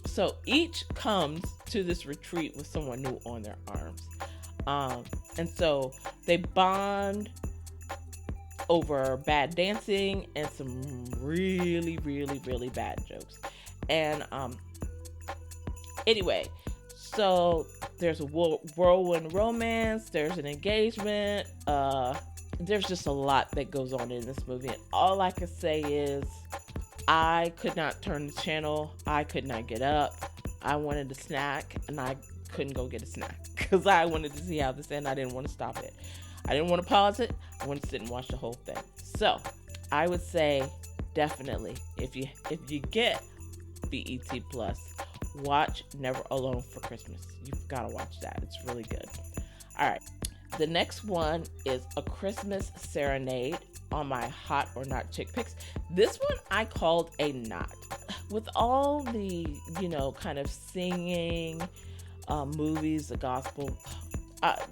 So each comes to this retreat with someone new on their arms. And so they bond over bad dancing and some really, really, really bad jokes. And anyway, so there's a whirlwind romance, there's an engagement, there's just a lot that goes on in this movie. And all I can say is I could not turn the channel. I could not get up. I wanted a snack and I couldn't go get a snack because I wanted to see how this ended. I didn't want to stop it. I didn't want to pause it. I wanted to sit and watch the whole thing. So I would say definitely if you get BET Plus, watch Never Alone for Christmas. You've got to watch that. It's really good. All right. The next one is A Christmas Serenade on my hot or not chick picks. This one I called a not. With all the, kind of singing movies, the gospel,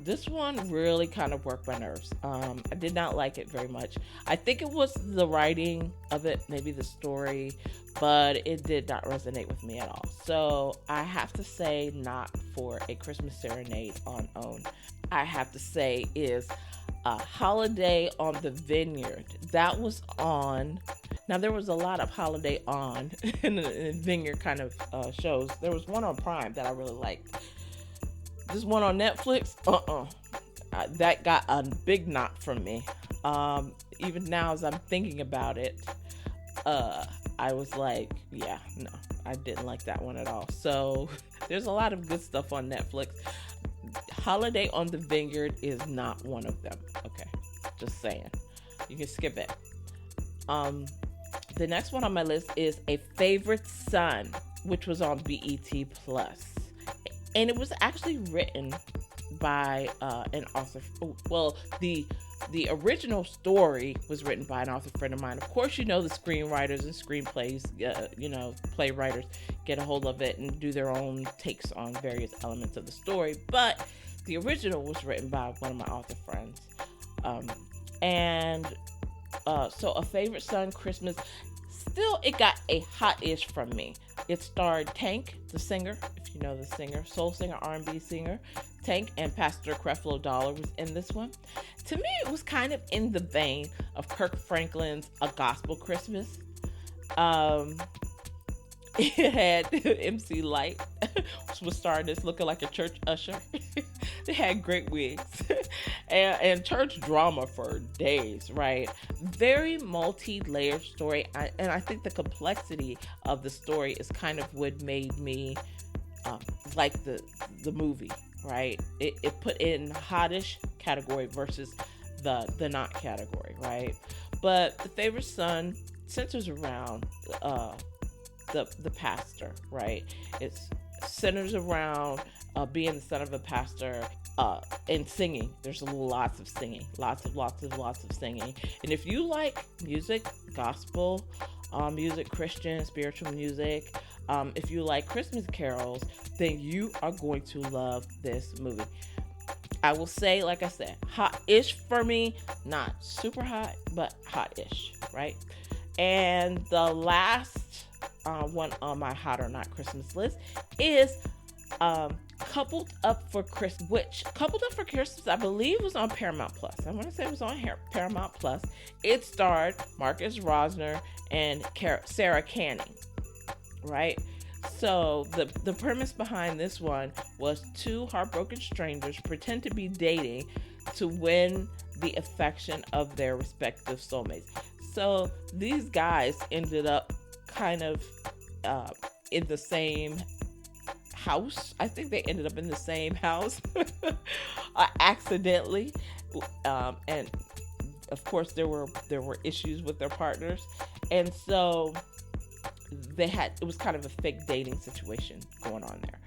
this one really kind of worked my nerves. I did not like it very much. I think it was the writing of it, maybe the story, but it did not resonate with me at all. So I have to say not for A Christmas Serenade on OWN. I have to say is Holiday on the Vineyard. That was on. Now there was a lot of Holiday on in the Vineyard kind of shows. There was one on Prime that I really liked. This one on Netflix, that got a big knock from me. Even now as I'm thinking about it, I was like, yeah, no, I didn't like that one at all. So there's a lot of good stuff on Netflix. Holiday on the Vineyard is not one of them. Okay, just saying. You can skip it. The next one on my list is A Favorite Son, which was on BET Plus. And it was actually written by an author. Well, the the original story was written by an author friend of mine. Of course, the screenwriters and screenplays, playwriters get a hold of it and do their own takes on various elements of the story. But the original was written by one of my author friends. So A Favorite Son, Christmas, still it got a hottish from me. It starred Tank, the singer, if you know the singer, soul singer, R&B singer. Tank and Pastor Creflo Dollar was in this one. To me, it was kind of in the vein of Kirk Franklin's A Gospel Christmas. It had MC Light was starring this looking like a church usher. They had great wigs and church drama for days, right? Very multi-layered story, and I think the complexity of the story is kind of what made me like the movie, right? It put in hottish category versus the not category, right? But The Favorite Son centers around the pastor, right? It centers around being the son of a pastor and singing. There's lots of singing, lots of singing. And if you like music, gospel music, Christian, spiritual music, if you like Christmas carols, then you are going to love this movie. I will say, like I said, hot-ish for me, not super hot, but hot-ish, right? And the last one on my hot or not Christmas list is Coupled Up for Christmas, which Coupled Up for Christmas, I believe, was on Paramount Plus. I want to say it was on Paramount Plus. It starred Marcus Rosner and Sarah Canning, right? So the premise behind this one was two heartbroken strangers pretend to be dating to win the affection of their respective soulmates. So these guys ended up kind of in the same house. I think they ended up in the same house accidentally, and of course there were issues with their partners, and so it was kind of a fake dating situation going on there.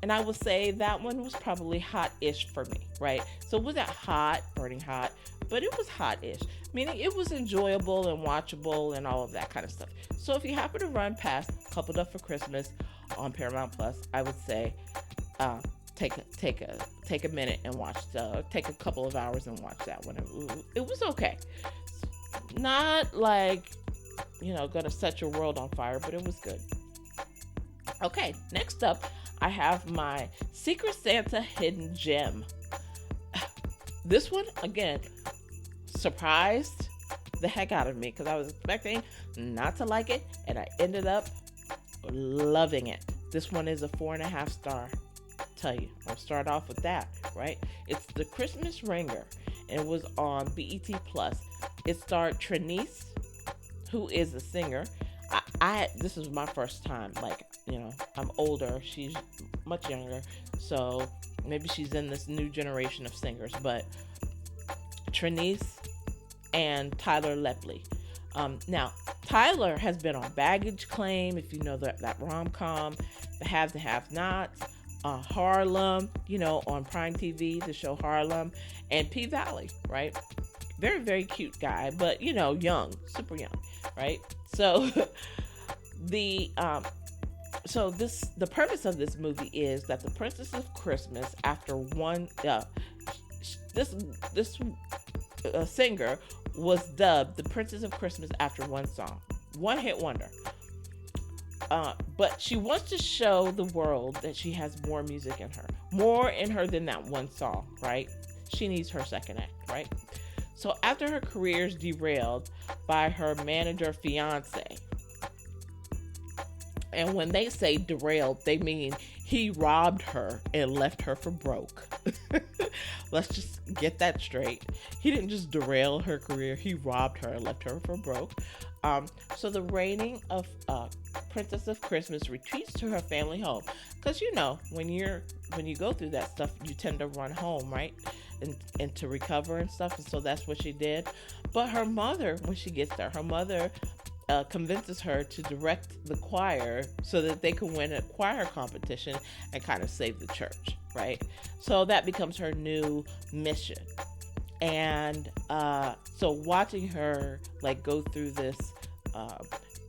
And I would say that one was probably hot-ish for me, right? So it wasn't hot, burning hot, but it was hot-ish, meaning it was enjoyable and watchable and all of that kind of stuff. So if you happen to run past Coupled Up for Christmas on Paramount Plus, I would say take a minute and take a couple of hours and watch that one. It was okay. Not like, gonna set your world on fire, but it was good. Okay, next up, I have my Secret Santa Hidden Gem. This one, again, surprised the heck out of me because I was expecting not to like it, and I ended up loving it. This one is a 4.5 star. Tell you, I'll start off with that, right? It's The Christmas Ringer, and it was on BET Plus. It starred Trinice, who is a singer. This is my first time, I'm older, she's much younger, so maybe she's in this new generation of singers, but Trinice and Tyler Lepley. Now, Tyler has been on Baggage Claim, if you know that rom-com, The Haves and Have-Nots, Harlem, on Prime TV, the show Harlem, and P-Valley, right? Very, very cute guy, but, young, super young, right? So, the premise of this movie is that the Princess of Christmas, after this singer was dubbed the Princess of Christmas after one song, one hit wonder. But she wants to show the world that she has more music in her, more in her than that one song, right? She needs her second act, right? So after her career is derailed by her manager fiance, and when they say derailed, they mean he robbed her and left her for broke. Let's just get that straight. He didn't just derail her career, he robbed her and left her for broke. So the reigning of Princess of Christmas retreats to her family home. Because when you go through that stuff, you tend to run home, right? And to recover and stuff. And so that's what she did. But her mother, when she gets there, convinces her to direct the choir so that they can win a choir competition and kind of save the church, right? So that becomes her new mission. And so watching her like go through this,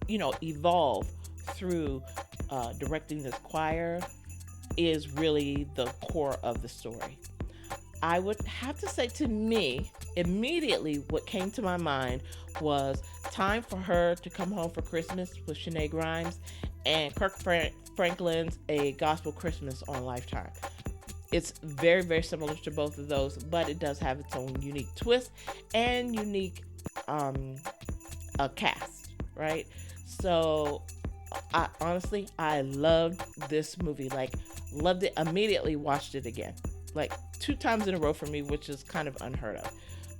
evolve through directing this choir is really the core of the story. I would have to say, to me, immediately what came to my mind was Time for Her to Come Home for Christmas with Sinead Grimes and Kirk Franklin's A Gospel Christmas on Lifetime. It's very, very similar to both of those, but it does have its own unique twist and unique cast, right? So I loved this movie. Like, loved it immediately, watched it again. Like 2 times in a row for me, which is kind of unheard of.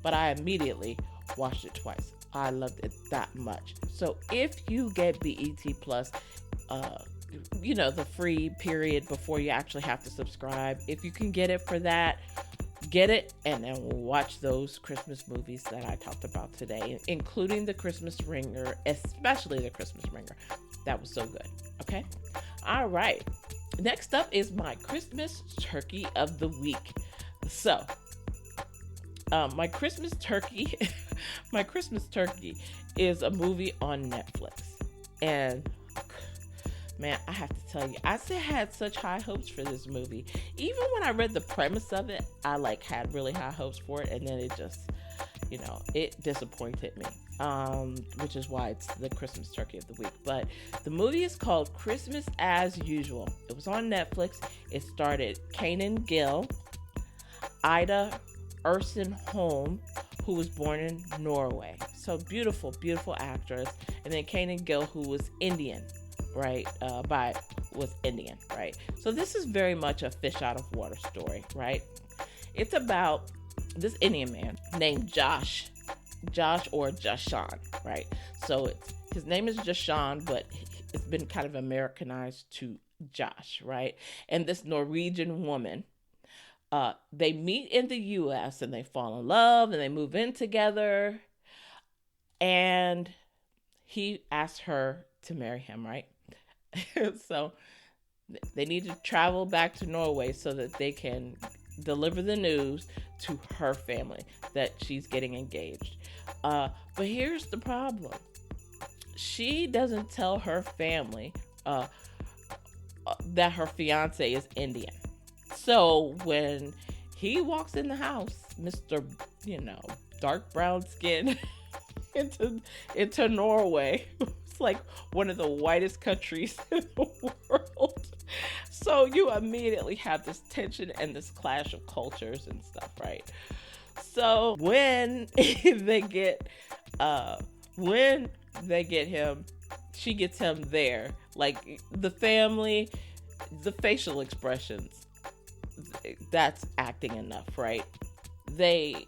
But I immediately watched it twice. I loved it that much. So if you get BET Plus, the free period before you actually have to subscribe, if you can get it for that, get it, and then we'll watch those Christmas movies that I talked about today, including The Christmas Ringer, especially The Christmas Ringer. That was so good. Okay? All right. Next up is my Christmas turkey of the week. So, my Christmas turkey is a movie on Netflix. And man, I have to tell you, I had such high hopes for this movie. Even when I read the premise of it, I had really high hopes for it, and then it just, it disappointed me. Which is why it's the Christmas turkey of the week. But the movie is called Christmas as Usual. It was on Netflix. It started Kanan Gill, Ida Urson Holm, who was born in Norway. So beautiful, beautiful actress. And then Kanan Gill, who was Indian, right? Was Indian, right? So this is very much a fish out of water story, right? It's about this Indian man named Josh or Jashan, right? So his name is Jashan, but it's been kind of Americanized to Josh, right? And this Norwegian woman, they meet in the U.S. and they fall in love and they move in together. And he asks her to marry him, right? So they need to travel back to Norway so that they can deliver the news to her family that she's getting engaged. But here's the problem. She doesn't tell her family that her fiance is Indian. So when he walks in the house, Mr. Dark brown skin into Norway, it's like one of the whitest countries in the world. So you immediately have this tension and this clash of cultures and stuff, right? So when they get him, she gets him there. Like the family, the facial expressions, that's acting enough, right? They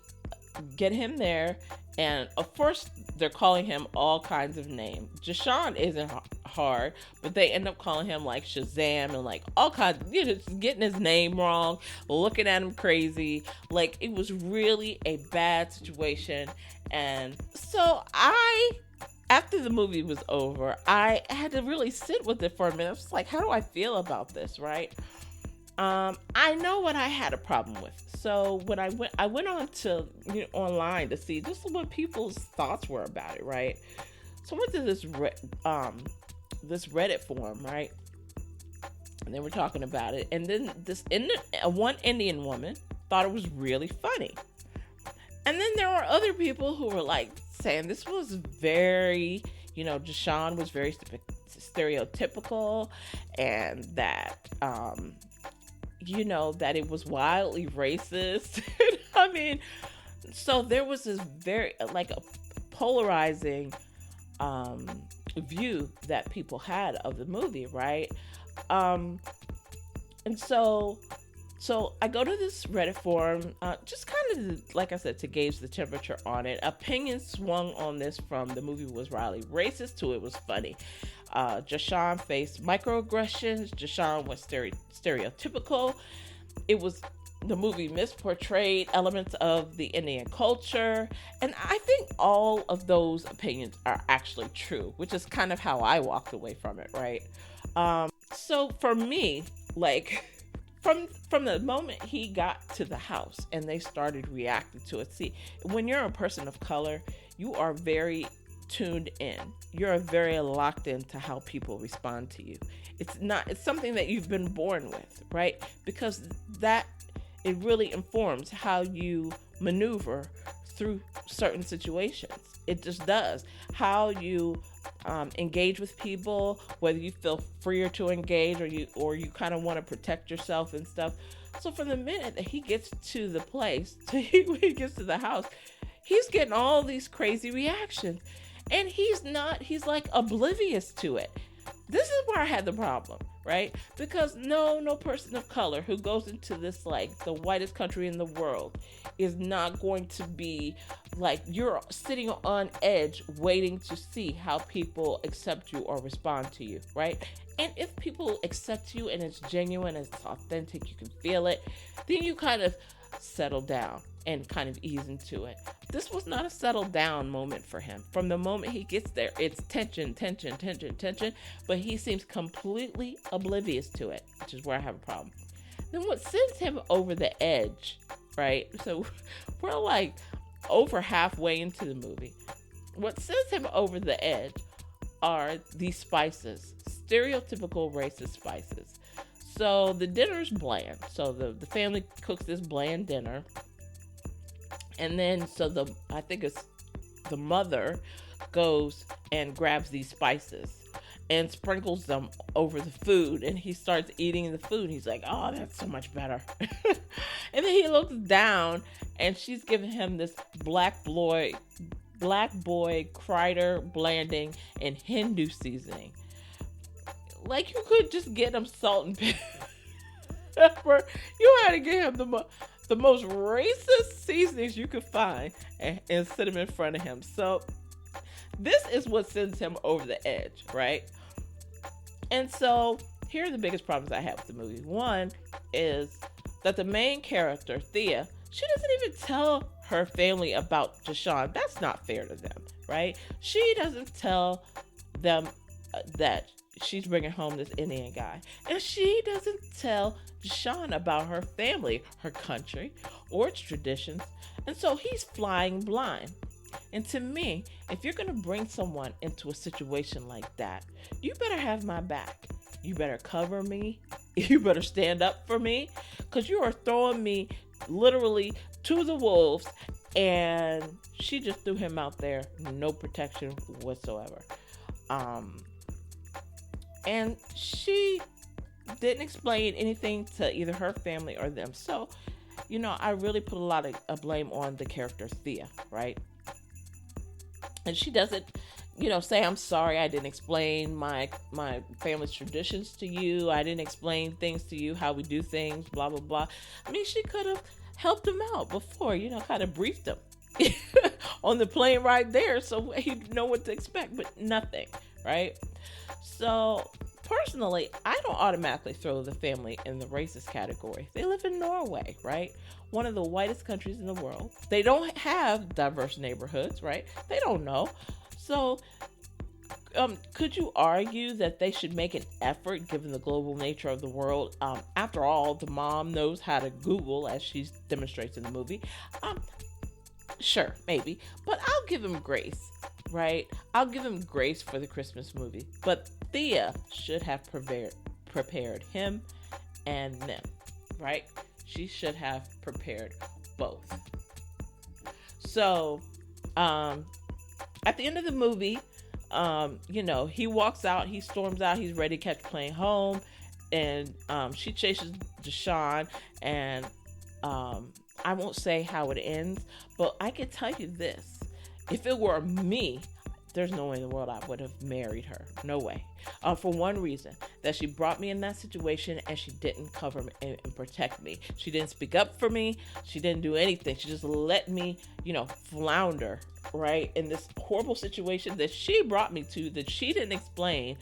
get him there, and of course they're calling him all kinds of names. Jashan isn't hard, but they end up calling him like Shazam and like all kinds, just getting his name wrong, looking at him crazy. Like it was really a bad situation. And so after the movie was over, I had to really sit with it for a minute. I was like, how do I feel about this, right? I know what I had a problem with. So when I went on to online to see just what people's thoughts were about it, right? So I went to this Reddit forum, right? And they were talking about it, and then one Indian woman thought it was really funny, and then there were other people who were like saying this was very, Jashan was very stereotypical, and that that it was wildly racist. I mean, so there was this very a polarizing view that people had of the movie, right? And so I go to this Reddit forum, just kind of, like I said, to gauge the temperature on it. Opinions swung on this from the movie was wildly racist to it was funny. Jashan faced microaggressions. Jashan was stereotypical. The movie misportrayed elements of the Indian culture. And I think all of those opinions are actually true, which is kind of how I walked away from it, right? So for me, from the moment he got to the house and they started reacting to it. See, when you're a person of color, you are very tuned in. You're very locked into how people respond to you. It's something that you've been born with, right? Because that it really informs how you maneuver through certain situations. It just does. How you engage with people, whether you feel freer to engage or you kind of want to protect yourself and stuff. So from the minute that he gets to the place, when he gets to the house, he's getting all these crazy reactions. And he's like oblivious to it. This is where I had the problem, right? Because no person of color who goes into this, like, the whitest country in the world is not going to be like, you're sitting on edge waiting to see how people accept you or respond to you, right? And if people accept you and it's genuine, it's authentic, you can feel it, then you kind of settle down and kind of ease into it. This was not a settle down moment for him. From the moment he gets there, it's tension, but he seems completely oblivious to it, which is where I have a problem. Then what sends him over the edge, right? So we're like over halfway into the movie. What sends him over the edge are these spices, stereotypical racist spices. So the dinner's bland. So the family cooks this bland dinner. And then, I think it's the mother goes and grabs these spices and sprinkles them over the food. And he starts eating the food. He's like, oh, that's so much better. And then he looks down and she's giving him this black boy Kreider blanding and Hindu seasoning. Like, you could just get him salt and pepper. You had to get him the most racist seasonings you could find and sit them in front of him. So this is what sends him over the edge, right? And so here are the biggest problems I have with the movie. One is that the main character, Thea, she doesn't even tell her family about Deshaun. That's not fair to them, right? She doesn't tell them that she's bringing home this Indian guy. And she doesn't tell Deshaun about her family, her country, or its traditions. And so he's flying blind. And to me, if you're going to bring someone into a situation like that, you better have my back. You better cover me. You better stand up for me, because you are throwing me literally to the wolves. And she just threw him out there, no protection whatsoever. And she didn't explain anything to either her family or them. So, I really put a lot of blame on the character Thea, right? And she doesn't, say, I'm sorry, I didn't explain my family's traditions to you. I didn't explain things to you, how we do things, blah, blah, blah. I mean, she could have helped him out before, kind of briefed him on the plane right there so he'd know what to expect, but nothing, right? So, personally, I don't automatically throw the family in the racist category. They live in Norway, right? One of the whitest countries in the world. They don't have diverse neighborhoods, right? They don't know. So, could you argue that they should make an effort given the global nature of the world? After all, the mom knows how to Google, as she demonstrates in the movie. Sure, maybe. But I'll give him grace, right? I'll give him grace for the Christmas movie. But Thea should have prepared him and them, right? She should have prepared both. So, at the end of the movie, he walks out, he storms out, he's ready to catch a plane home, and she chases Deshaun, and I won't say how it ends, but I can tell you this. If it were me, there's no way in the world I would have married her. No way. For one reason, that she brought me in that situation and she didn't cover me and protect me. She didn't speak up for me. She didn't do anything. She just let me, flounder, right, in this horrible situation that she brought me to, that she didn't explain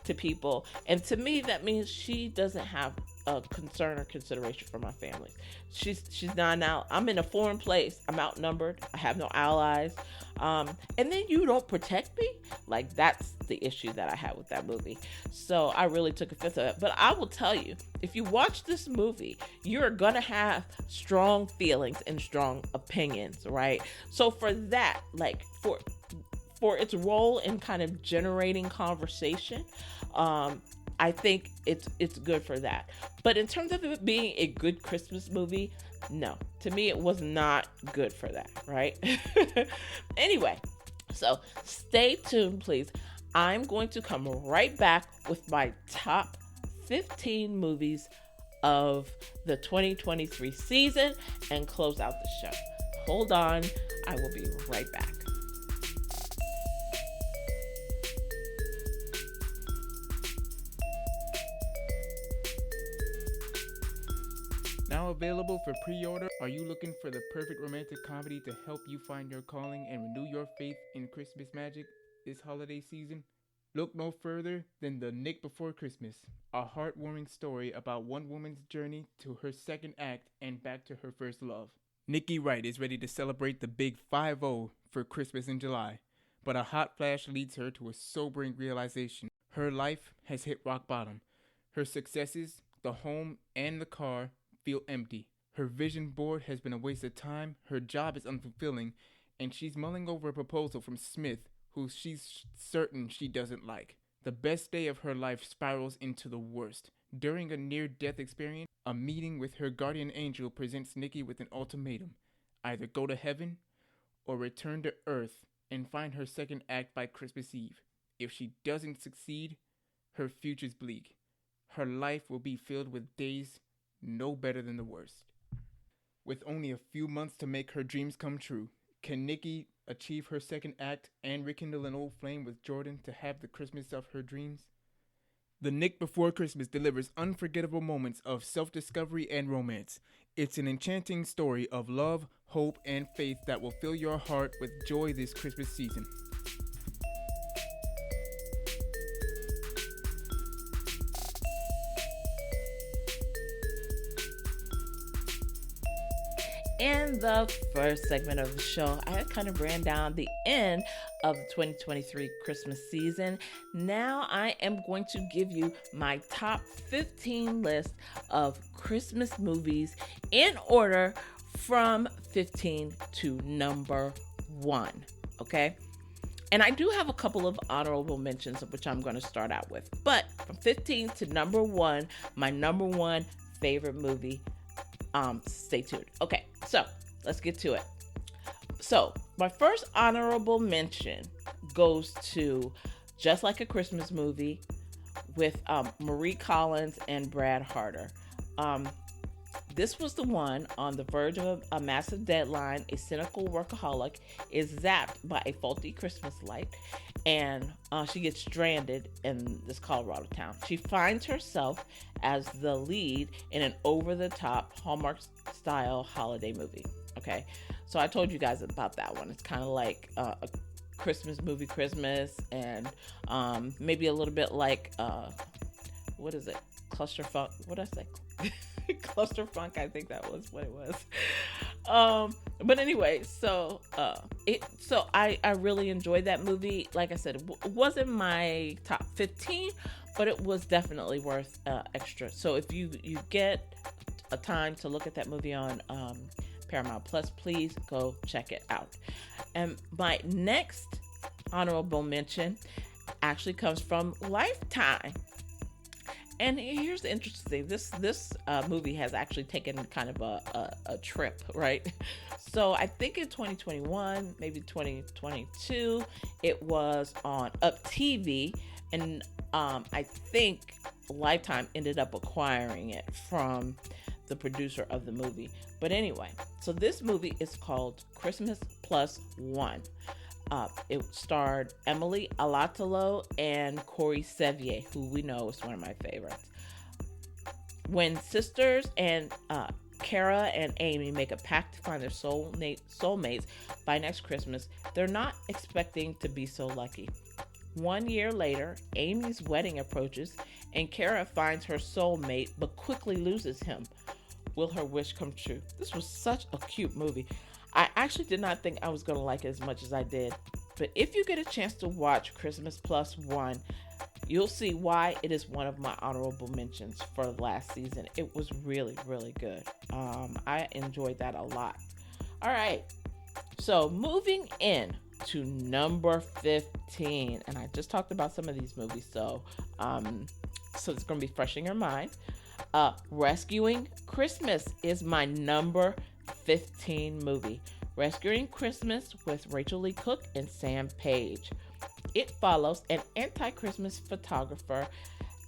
to people. And to me, that means she doesn't have a concern or consideration for my family. She's not out. I'm in a foreign place. I'm outnumbered. I have no allies. And then you don't protect me. Like, that's the issue that I had with that movie. So I really took offense to it. But I will tell you, if you watch this movie, you're gonna have strong feelings and strong opinions, right? So for that, like for its role in kind of generating conversation, I think it's good for that. But in terms of it being a good Christmas movie, no. To me, it was not good for that, right? Anyway, so stay tuned, please. I'm going to come right back with my top 15 movies of the 2023 season and close out the show. Hold on, I will be right back. Now available for pre-order. Are you looking for the perfect romantic comedy to help you find your calling and renew your faith in Christmas magic this holiday season? Look no further than The Nick Before Christmas, a heartwarming story about one woman's journey to her second act and back to her first love. Nikki Wright is ready to celebrate the big 5-0 for Christmas in July, but a hot flash leads her to a sobering realization. Her life has hit rock bottom. Her successes, the home and the car, feel empty. Her vision board has been a waste of time, her job is unfulfilling, and she's mulling over a proposal from Smith, who she's certain she doesn't like. The best day of her life spirals into the worst. During a near-death experience, a meeting with her guardian angel presents Nikki with an ultimatum. Either go to heaven or return to Earth and find her second act by Christmas Eve. If she doesn't succeed, her future's bleak. Her life will be filled with days no better than the worst. With only a few months to make her dreams come true, can Nikki achieve her second act and rekindle an old flame with Jordan to have the Christmas of her dreams? The Nick Before Christmas delivers unforgettable moments of self-discovery and romance. It's an enchanting story of love, hope, and faith that will fill your heart with joy this Christmas season. In the first segment of the show, I kind of ran down the end of the 2023 Christmas season. Now I am going to give you my top 15 list of Christmas movies in order from 15 to number 1, okay? And I do have a couple of honorable mentions of which I'm going to start out with. But from 15 to number 1, my number 1 favorite movie. Stay tuned. Okay, so let's get to it. So my first honorable mention goes to Just Like a Christmas Movie with Marie Collins and Brad Harder. This was the one on the verge of a massive deadline. A cynical workaholic is zapped by a faulty Christmas light, and she gets stranded in this Colorado town. She finds herself as the lead in an over-the-top Hallmark-style holiday movie. Okay, so I told you guys about that one. It's kind of like a Christmas movie, Christmas, and maybe a little bit like what is it? Clusterfuck. What did I say? Clusterfunk. I think that was what it was. But anyway, so I really enjoyed that movie. Like I said, it wasn't my top 15, but it was definitely worth extra. So if you get a time to look at that movie on Paramount Plus, please go check it out. And my next honorable mention actually comes from Lifetime. And here's the interesting thing. This movie has actually taken kind of a trip, right? So I think in 2021, maybe 2022, it was on Up TV, and I think Lifetime ended up acquiring it from the producer of the movie. But anyway, so this movie is called Christmas Plus One. It starred Emily Alatalo and Corey Sevier, who we know is one of my favorites. When sisters and Kara and Amy make a pact to find their soulmates by next Christmas, they're not expecting to be so lucky. 1 year later, Amy's wedding approaches and Kara finds her soulmate but quickly loses him. Will her wish come true? This was such a cute movie. I actually did not think I was going to like it as much as I did. But if you get a chance to watch Christmas Plus One, you'll see why it is one of my honorable mentions for last season. It was really, really good. I enjoyed that a lot. All right. So moving in to number 15. And I just talked about some of these movies. So it's going to be fresh in your mind. Rescuing Christmas is my number 15 movie. Rescuing Christmas with Rachel Lee Cook and Sam Page. It follows an anti-Christmas photographer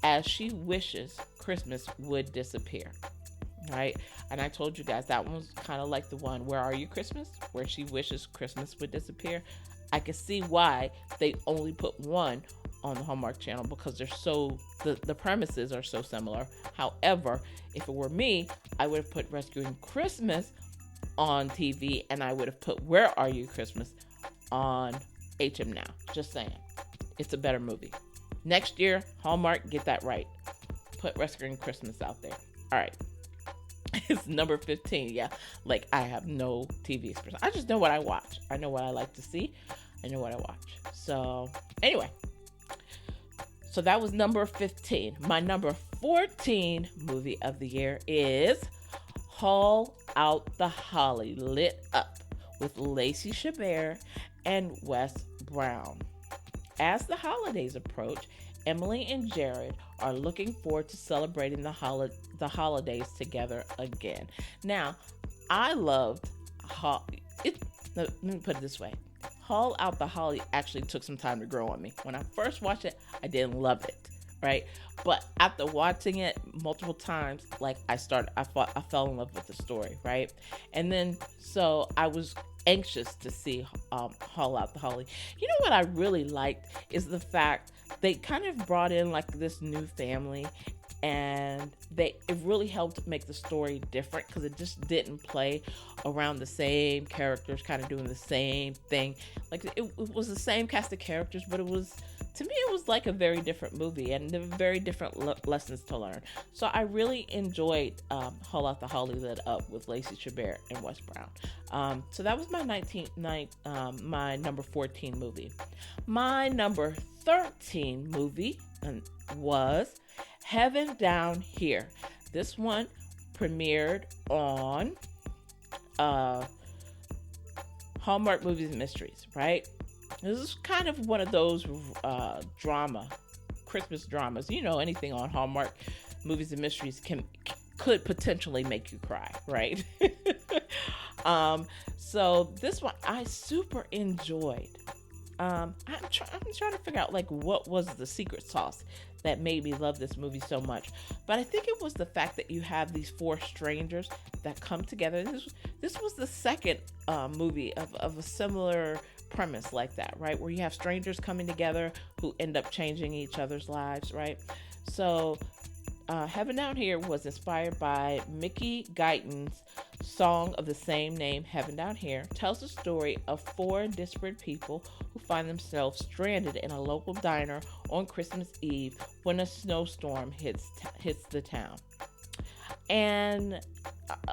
as she wishes Christmas would disappear. Right? And I told you guys that one was kind of like the one, Where Are You Christmas? Where she wishes Christmas would disappear. I can see why they only put one on the Hallmark Channel because they're so, the premises are so similar. However, if it were me, I would have put Rescuing Christmas on TV and I would have put Where Are You Christmas on HMNow. Just saying. It's a better movie. Next year, Hallmark, get that right. Put Rescuing Christmas out there. All right. It's number 15. Yeah. Like I have no TV experience. I just know what I watch. I know what I like to see. I know what I watch. So anyway. So that was number 15. My number 14 movie of the year is Haul Out the Holly, Lit Up with Lacey Chabert and Wes Brown. As the holidays approach, Emily and Jared are looking forward to celebrating the holidays together again. Now, I loved let me put it this way. Haul Out the Holly actually took some time to grow on me. When I first watched it, I didn't love it, right? But after watching it multiple times, like I fell in love with the story, right? And then, so I was anxious to see Haul Out the Holly. You know what I really liked is the fact they kind of brought in like this new family, and it really helped make the story different because it just didn't play around the same characters kind of doing the same thing. Like it was the same cast of characters, but it was, to me, it was like a very different movie and very different lessons to learn. So I really enjoyed Haul Out the Holly, Lit Up with Lacey Chabert and Wes Brown. So that was my my number 14 movie. My number 13 movie was Heaven Down Here. This one premiered on Hallmark Movies and Mysteries, right? This is kind of one of those Christmas dramas. You know, anything on Hallmark Movies and Mysteries could potentially make you cry, right? So this one I super enjoyed. I'm trying to figure out like what was the secret sauce that made me love this movie so much. But I think it was the fact that you have these four strangers that come together. This was the second movie of a similar premise like that, right? Where you have strangers coming together who end up changing each other's lives, right? So Heaven Down Here was inspired by Mickey Guyton's song of the same name, Heaven Down Here, tells the story of four disparate people who find themselves stranded in a local diner on Christmas Eve when a snowstorm hits the town. And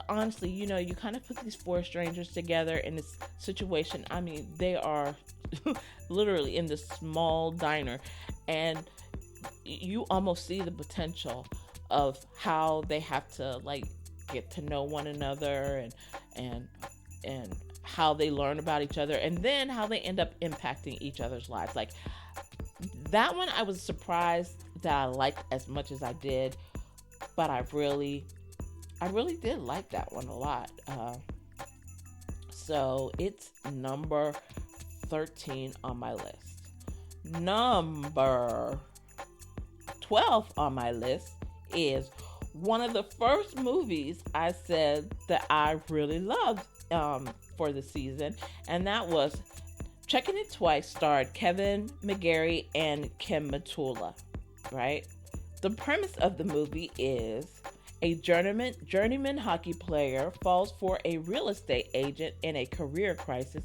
honestly, you know, you kind of put these four strangers together in this situation. I mean, they are literally in this small diner, and you almost see the potential of how they have to like get to know one another and how they learn about each other, and then how they end up impacting each other's lives. Like that one, I was surprised that I liked as much as I did, but I really did like that one a lot. So it's number 13 on my list. Number 12 on my list is one of the first movies I said that I really loved for the season, and that was Checking It Twice, starred Kevin McGarry and Kim Matula, right? The premise of the movie is a journeyman hockey player falls for a real estate agent in a career crisis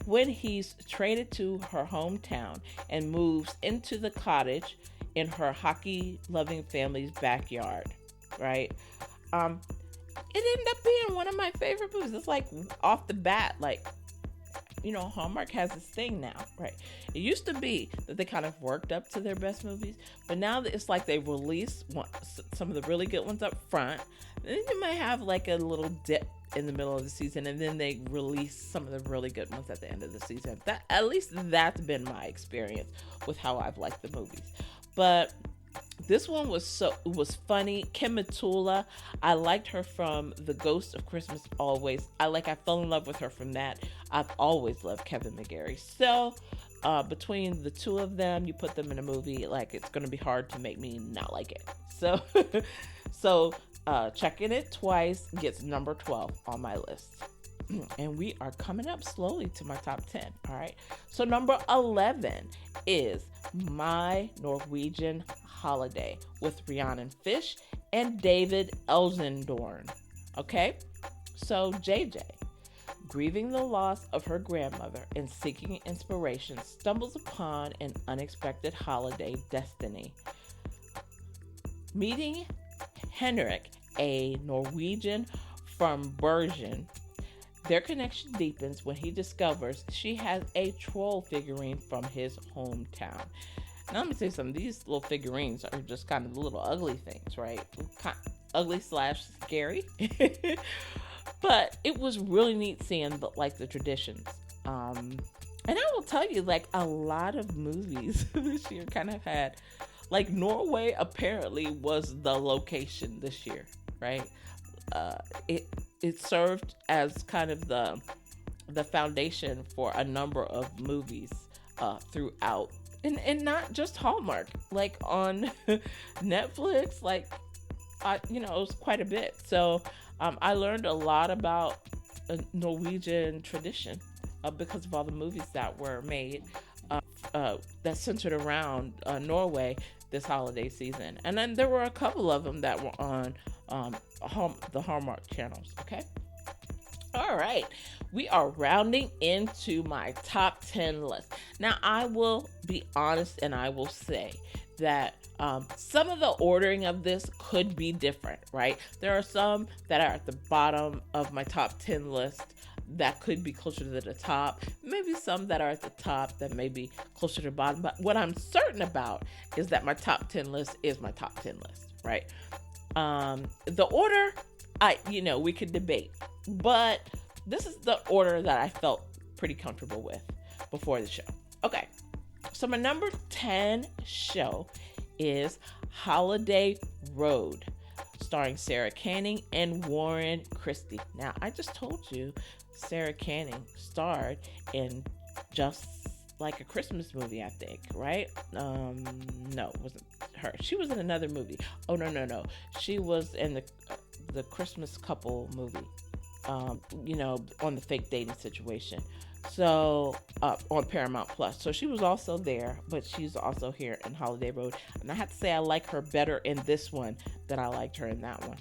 when he's traded to her hometown and moves into the cottage in her hockey-loving family's backyard, right? It ended up being one of my favorite movies. It's like off the bat, like, Hallmark has this thing now, right? It used to be that they kind of worked up to their best movies, but now that it's like they release some of the really good ones up front, then you might have like a little dip in the middle of the season, and then they release some of the really good ones at the end of the season. At least that's been my experience with how I've liked the movies. But this one was funny. Kim Matula, I liked her from The Ghost of Christmas Always. I fell in love with her from that. I've always loved Kevin McGarry. So between the two of them, you put them in a movie, like, it's going to be hard to make me not like it. So Checking It Twice gets number 12 on my list. And we are coming up slowly to my top 10. All right. So number 11 is My Norwegian Holiday with Rhiannon Fish and David Elzendorn. Okay. So JJ, grieving the loss of her grandmother and seeking inspiration, stumbles upon an unexpected holiday destiny. Meeting Henrik, a Norwegian from Bergen, their connection deepens when he discovers she has a troll figurine from his hometown. Now, let me tell you something. These little figurines are just kind of little ugly things, right? Ugly / scary. But it was really neat seeing the traditions. And I will tell you, a lot of movies this year kind of had, Norway apparently was the location this year, right? It served as kind of the foundation for a number of movies throughout, and not just Hallmark, on Netflix, it was quite a bit. So I learned a lot about Norwegian tradition because of all the movies that were made that centered around Norway this holiday season. And then there were a couple of them that were on the Hallmark channels. Okay. All right. We are rounding into my top 10 list. Now, I will be honest and I will say that some of the ordering of this could be different, right? There are some that are at the bottom of my top 10 list that could be closer to the top. Maybe some that are at the top that may be closer to the bottom. But what I'm certain about is that my top 10 list is my top 10 list, right? The order, we could debate, but this is the order that I felt pretty comfortable with before the show. Okay. So my number 10 show is Holiday Road, starring Sarah Canning and Warren Christie. Now, I just told you Sarah Canning starred in Just Like a Christmas Movie, I think, right? No, it wasn't her. She was in another movie. Oh, no. She was in the Christmas Couple movie, on the fake dating situation. So, on Paramount Plus. So she was also there, but she's also here in Holiday Road. And I have to say, I like her better in this one than I liked her in that one.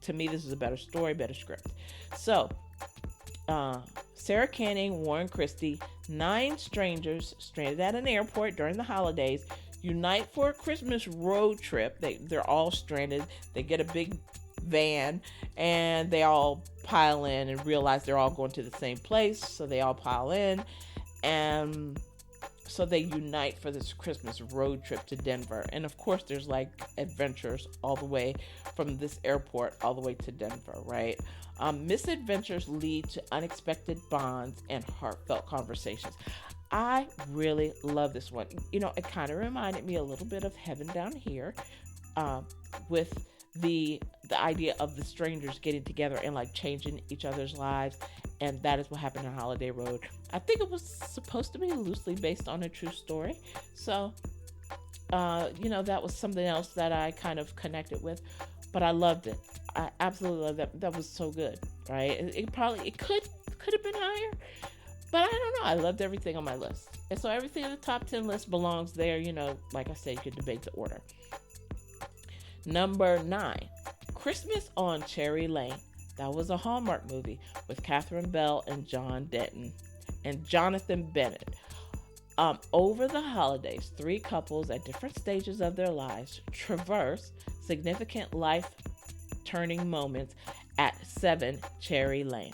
To me, this is a better story, better script. So, Sarah Canning, Warren Christie, 9 strangers stranded at an airport during the holidays unite for a Christmas road trip. They're all stranded. They get a big van and they all pile in and realize they're all going to the same place. So they all pile in, and so they unite for this Christmas road trip to Denver. And of course, there's adventures all the way from this airport all the way to Denver, right? Misadventures lead to unexpected bonds and heartfelt conversations. I really love this one. It kind of reminded me a little bit of Heaven Down Here, with the idea of the strangers getting together and changing each other's lives. And that is what happened on Holiday Road. I think it was supposed to be loosely based on a true story. So, that was something else that I kind of connected with, but I loved it. I absolutely loved that. That was so good, right? It could have been higher, but I don't know. I loved everything on my list. And so everything in the top 10 list belongs there. Like I said, you could debate the order. Number 9, Christmas on Cherry Lane. That was a Hallmark movie with Catherine Bell and John Denton. and Jonathan Bennett. Over the holidays, three couples at different stages of their lives traverse significant life turning moments at 7 Cherry Lane.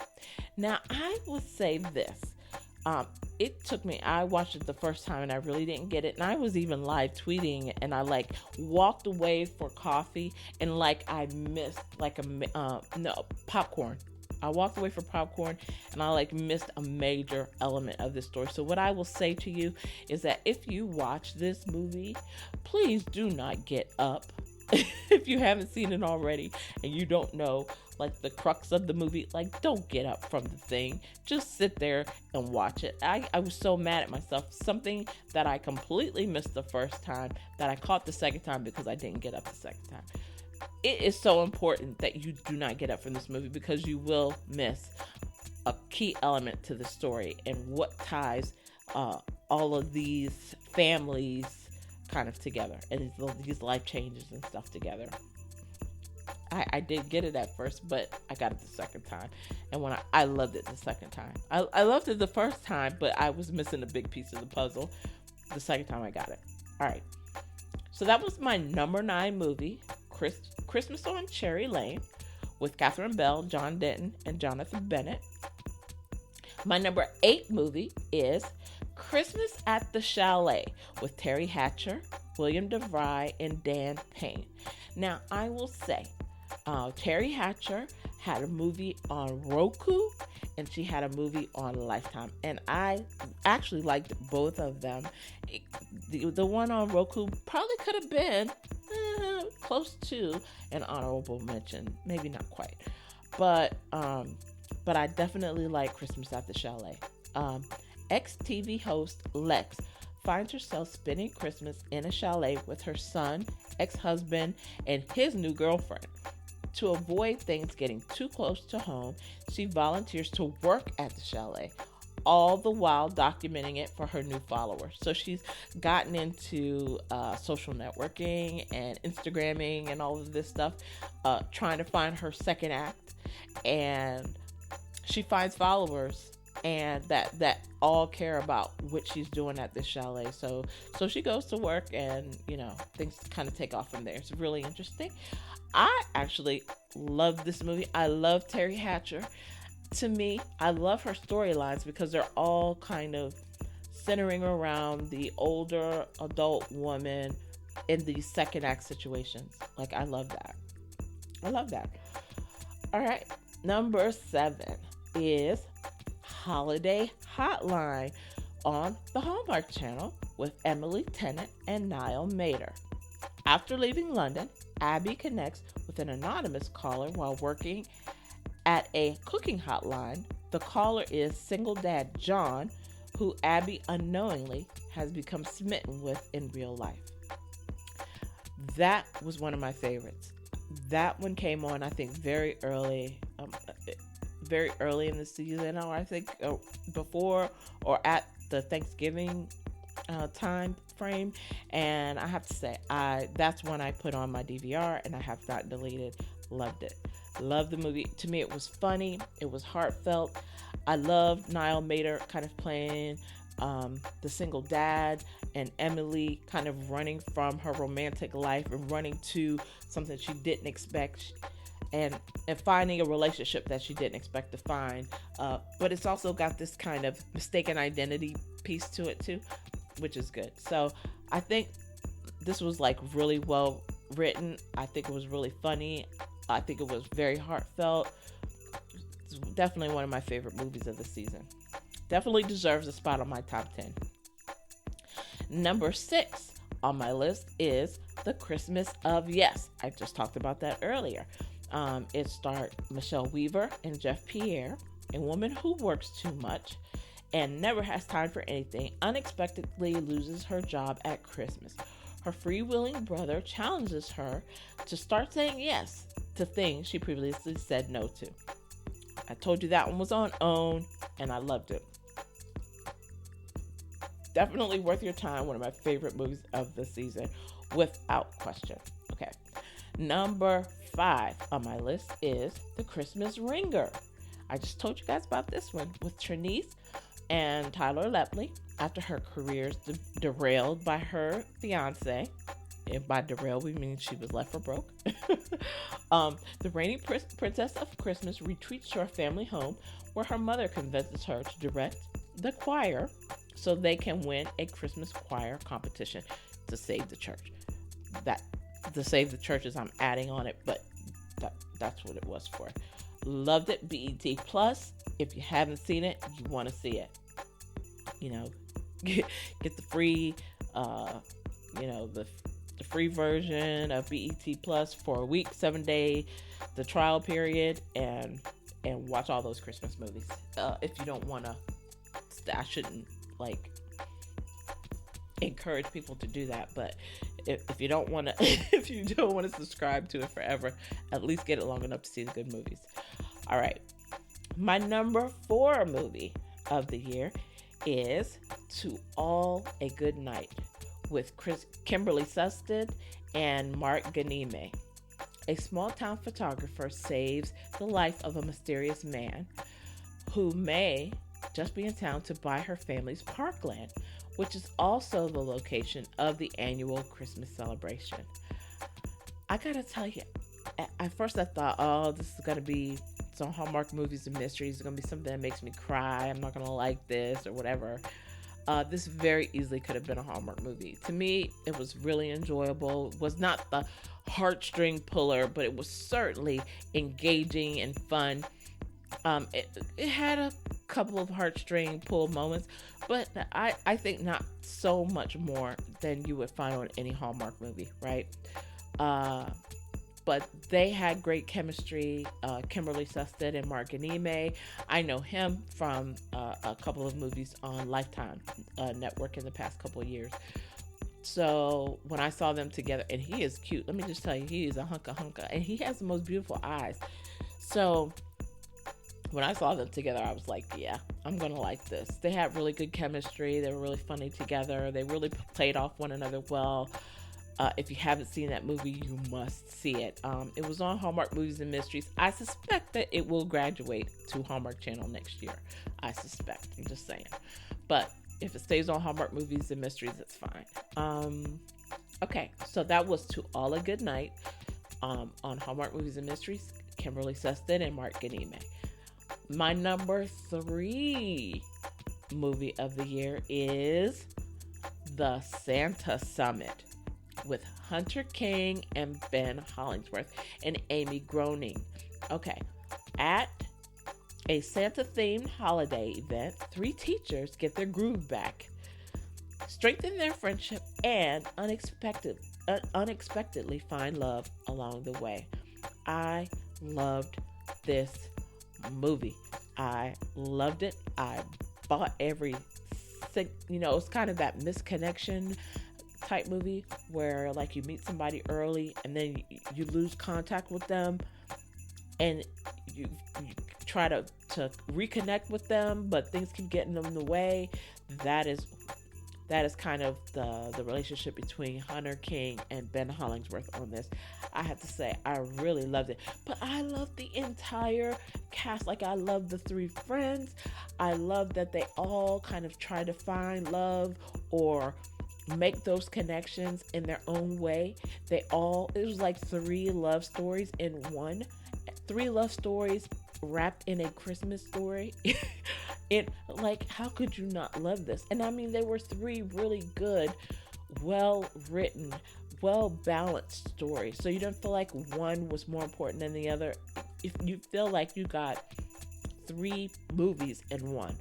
Now, I would say this. It took me, I watched it the first time and I really didn't get it. And I was even live tweeting and I walked away for coffee and I missed popcorn. I walked away for popcorn and I missed a major element of this story. So what I will say to you is that if you watch this movie, please do not get up. If you haven't seen it already and you don't know the crux of the movie, don't get up from the thing. Just sit there and watch it. I was so mad at myself. Something that I completely missed the first time that I caught the second time because I didn't get up the second time. It is so important that you do not get up from this movie because you will miss a key element to the story and what ties all of these families kind of together and these life changes and stuff together. I did get it at first, but I got it the second time. And I loved it the second time. I loved it the first time, but I was missing a big piece of the puzzle the second time I got it. All right. So that was my number 9 movie, Christmas on Cherry Lane, with Catherine Bell, John Denton, and Jonathan Bennett. My number 8 movie is Christmas at the Chalet with Terry Hatcher, William DeVry, and Dan Payne. Now, I will say, Terry Hatcher had a movie on Roku and she had a movie on Lifetime, and I actually liked both of them. The one on Roku probably could have been close to an honorable mention, maybe not quite, but I definitely like Christmas at the Chalet. Ex-TV host Lex finds herself spending Christmas in a chalet with her son, ex-husband, and his new girlfriend. To avoid things getting too close to home, she volunteers to work at the chalet, all the while documenting it for her new followers. So she's gotten into social networking and Instagramming and all of this stuff, trying to find her second act, and she finds followers and that all care about what she's doing at this chalet. So she goes to work and, things kind of take off from there. It's really interesting. I actually love this movie. I love Terry Hatcher. To me, I love her storylines because they're all kind of centering around the older adult woman in these second act situations. I love that. All right. Number 7 is Holiday Hotline on the Hallmark Channel with Emily Tennant and Niall Mater. After leaving London, Abby connects with an anonymous caller while working at a cooking hotline. The caller is single dad John, who Abby unknowingly has become smitten with in real life. That was one of my favorites. That one came on, I think, very early in the season, or I think before or at the Thanksgiving time frame, and I have to say, that's one I put on my DVR and I have not deleted. Loved it. Loved the movie. To me, it was funny. It was heartfelt. I loved Niall Mater kind of playing the single dad, and Emily kind of running from her romantic life and running to something she didn't expect, and finding a relationship that she didn't expect to find. But it's also got this kind of mistaken identity piece to it too, which is good. So I think this was really well written. I think it was really funny. I think it was very heartfelt. It's definitely one of my favorite movies of the season. Definitely deserves a spot on my top 10. Number 6 on my list is The Christmas of Yes. I just talked about that earlier. It starred Michelle Weaver and Jeff Pierre, a woman who works too much and never has time for anything, unexpectedly loses her job at Christmas. Her freewheeling brother challenges her to start saying yes to things she previously said no to. I told you that one was on OWN, and I loved it. Definitely worth your time. One of my favorite movies of the season, without question. Okay. Number 5 on my list is The Christmas Ringer. I just told you guys about this one with Trinice, And Tyler Lepley, after her career's derailed by her fiance, and by derail we mean she was left for broke, the reigning princess of Christmas retreats to her family home where her mother convinces her to direct the choir so they can win a Christmas choir competition to save the church. That to save the churches I'm adding on it, but that's what it was for. Loved it. BET Plus. If you haven't seen it, you want to see it. You know, get the free, the free version of BET Plus for a week, 7-day, the trial period, and watch all those Christmas movies. If you don't want to, I shouldn't encourage people to do that, but if you don't want to, if you don't want to subscribe to it forever, at least get it long enough to see the good movies. All right, my number 4 movie of the year is To All a Good Night with Kimberly Susted and Mark Ganime. A small-town photographer saves the life of a mysterious man who may just be in town to buy her family's parkland, which is also the location of the annual Christmas celebration. I gotta tell you, at first I thought, oh, this is gonna be some Hallmark movies and mysteries. It's gonna be something that makes me cry. I'm not gonna like this or whatever. This very easily could have been a Hallmark movie. To me, it was really enjoyable. It was not the heartstring puller, but it was certainly engaging and fun. It had a couple of heartstring pull moments, but I think not so much more than you would find on any Hallmark movie, right? But they had great chemistry. Kimberly Susted and Mark Ganime. I know him from a couple of movies on Lifetime Network in the past couple of years. So when I saw them together, and he is cute. Let me just tell you, he is a hunka, and he has the most beautiful eyes. So when I saw them together, I was like, yeah, I'm going to like this. They had really good chemistry. They were really funny together. They really played off one another well. If you haven't seen that movie, you must see it. It was on Hallmark Movies and Mysteries. I suspect that it will graduate to Hallmark Channel next year. I suspect. I'm just saying. But if it stays on Hallmark Movies and Mysteries, it's fine. Okay, so that was To All a Good Night on Hallmark Movies and Mysteries. Kimberly Susted and Mark Ganime. My number 3 movie of the year is The Santa Summit with Hunter King and Ben Hollingsworth and Amy Groening. Okay, at a Santa-themed holiday event, 3 teachers get their groove back, strengthen their friendship, and unexpectedly find love along the way. I loved this movie. I loved it. I bought it's kind of that misconnection type movie where you meet somebody early and then you lose contact with them and you try to reconnect with them, but things keep getting in the way. That is kind of the relationship between Hunter King and Ben Hollingsworth on this. I have to say, I really loved it. But I loved the entire cast. I loved the 3 friends. I loved that they all kind of try to find love or make those connections in their own way. It was like 3 love stories in one. 3 love stories wrapped in a Christmas story. How could you not love this? And I mean, they were 3 really good, well-written, well-balanced stories. So you don't feel like one was more important than the other. If you feel like you got 3 movies in one,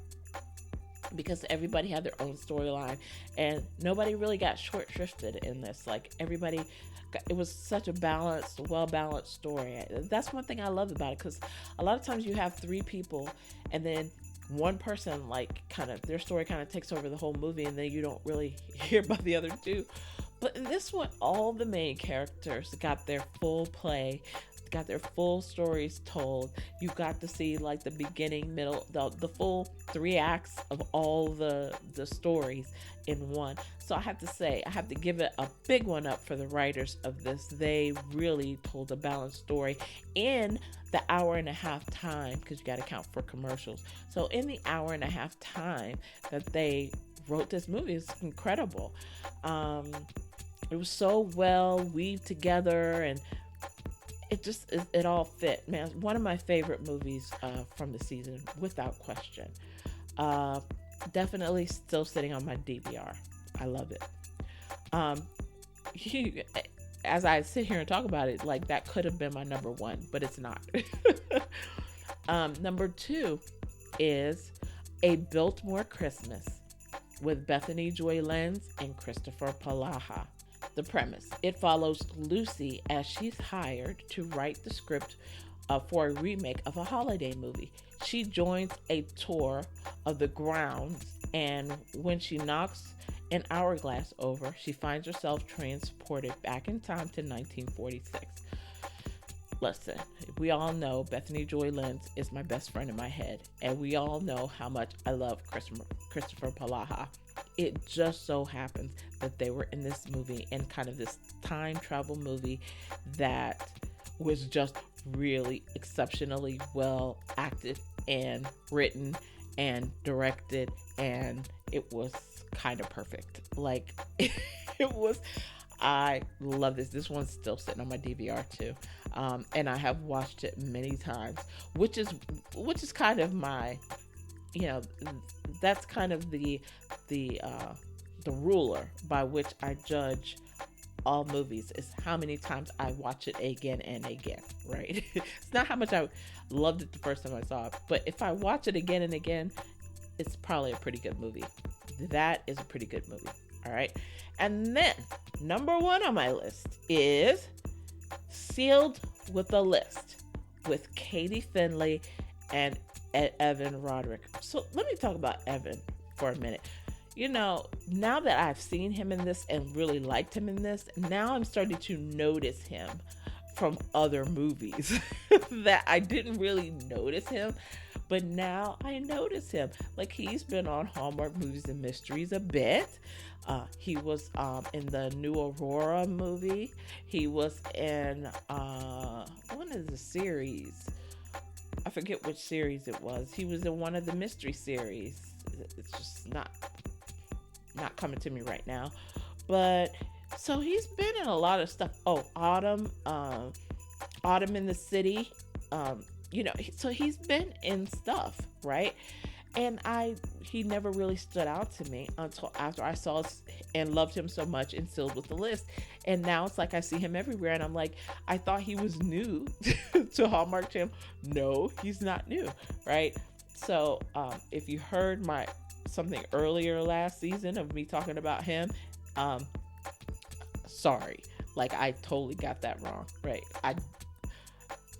because everybody had their own storyline and nobody really got short shrifted in this. It was such a balanced, well-balanced story. That's one thing I love about it, because a lot of times you have 3 people and then one person their story kind of takes over the whole movie and then you don't really hear about the other 2. But in this one, all the main characters got their full play. got their full stories told. You got to see like the beginning, middle, the full 3 acts of all the stories in one. So I have to say, I have to give it a big one up for the writers of this. They really told a balanced story in the hour and a half time, because you got to count for commercials. So in the hour and a half time that they wrote this movie, it's incredible. It was so well weaved together, and it all fit, man. One of my favorite movies from the season, without question. Definitely still sitting on my DVR. I love it. As I sit here and talk about it, like that could have been my number 1, but it's not. Number 2 is A Biltmore Christmas with Bethany Joy Lenz and Christopher Palaha. The premise: it follows Lucy as she's hired to write the script for a remake of a holiday movie. She joins a tour of the grounds, and when she knocks an hourglass over, she finds herself transported back in time to 1946. Listen, we all know Bethany Joy Lenz is my best friend in my head, and we all know how much I love Christopher Palaha. It just so happens that they were in this movie, in kind of this time travel movie that was just really exceptionally well acted and written and directed, and it was kind of perfect. Like it was. I love this. This one's still sitting on my DVR too, and I have watched it many times, which is kind of my, that's kind of the ruler by which I judge all movies, is how many times I watch it again and again, right? It's not how much I loved it the first time I saw it, but if I watch it again and again, it's probably a pretty good movie. That is a pretty good movie. All right. And then number 1 on my list is Sealed with a List with Katie Finley and Evan Roderick. So let me talk about Evan for a minute. Now that I've seen him in this and really liked him in this, now I'm starting to notice him from other movies that I didn't really notice him, but now I notice him. Like, he's been on Hallmark Movies and Mysteries a bit. He was in the new Aurora movie. He was in one of the series. I forget which series it was. He was in one of the mystery series. It's just not coming to me right now. But so he's been in a lot of stuff. Oh, Autumn in the City. So he's been in stuff, right? And he never really stood out to me until after I saw and loved him so much in Sealed with the List. And now it's like I see him everywhere, and I'm like, I thought he was new to Hallmark Channel. No, he's not new, right? So if you heard something earlier last season of me talking about him, sorry, like I totally got that wrong, right?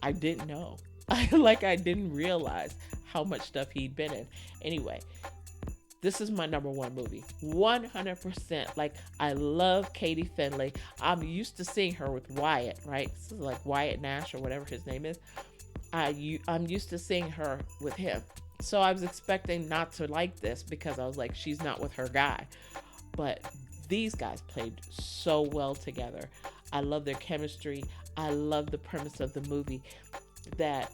I didn't know. I didn't realize how much stuff he'd been in. Anyway, this is my number 1 movie. 100%. Like, I love Katie Finley. I'm used to seeing her with Wyatt, right? This is like Wyatt Nash or whatever his name is. I'm used to seeing her with him. So I was expecting not to like this because I was like, she's not with her guy. But these guys played so well together. I love their chemistry. I love the premise of the movie, that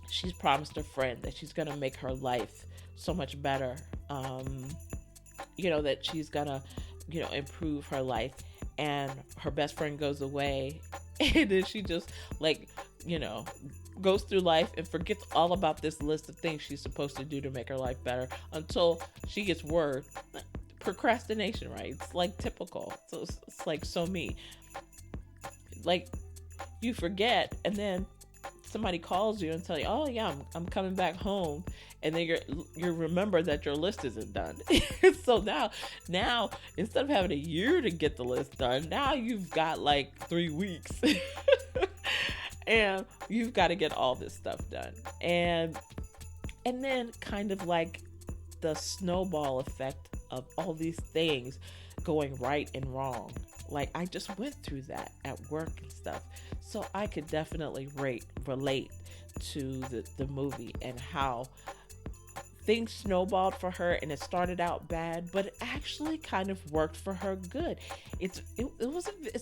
she's promised a friend that she's going to make her life so much better. That she's going to, improve her life, and her best friend goes away, and then she just goes through life and forgets all about this list of things she's supposed to do to make her life better until she gets word. Procrastination, right? It's like typical. So it's like so me. Like, you forget, and then somebody calls you and tell you, oh yeah, I'm coming back home, and then you remember that your list isn't done. So now instead of having a year to get the list done, now you've got like 3 weeks and you've got to get all this stuff done, and then kind of like the snowball effect of all these things going right and wrong, Like, I just went through that at work and stuff. So I could definitely relate to the movie and how things snowballed for her, and it started out bad, but it actually kind of worked for her good. It's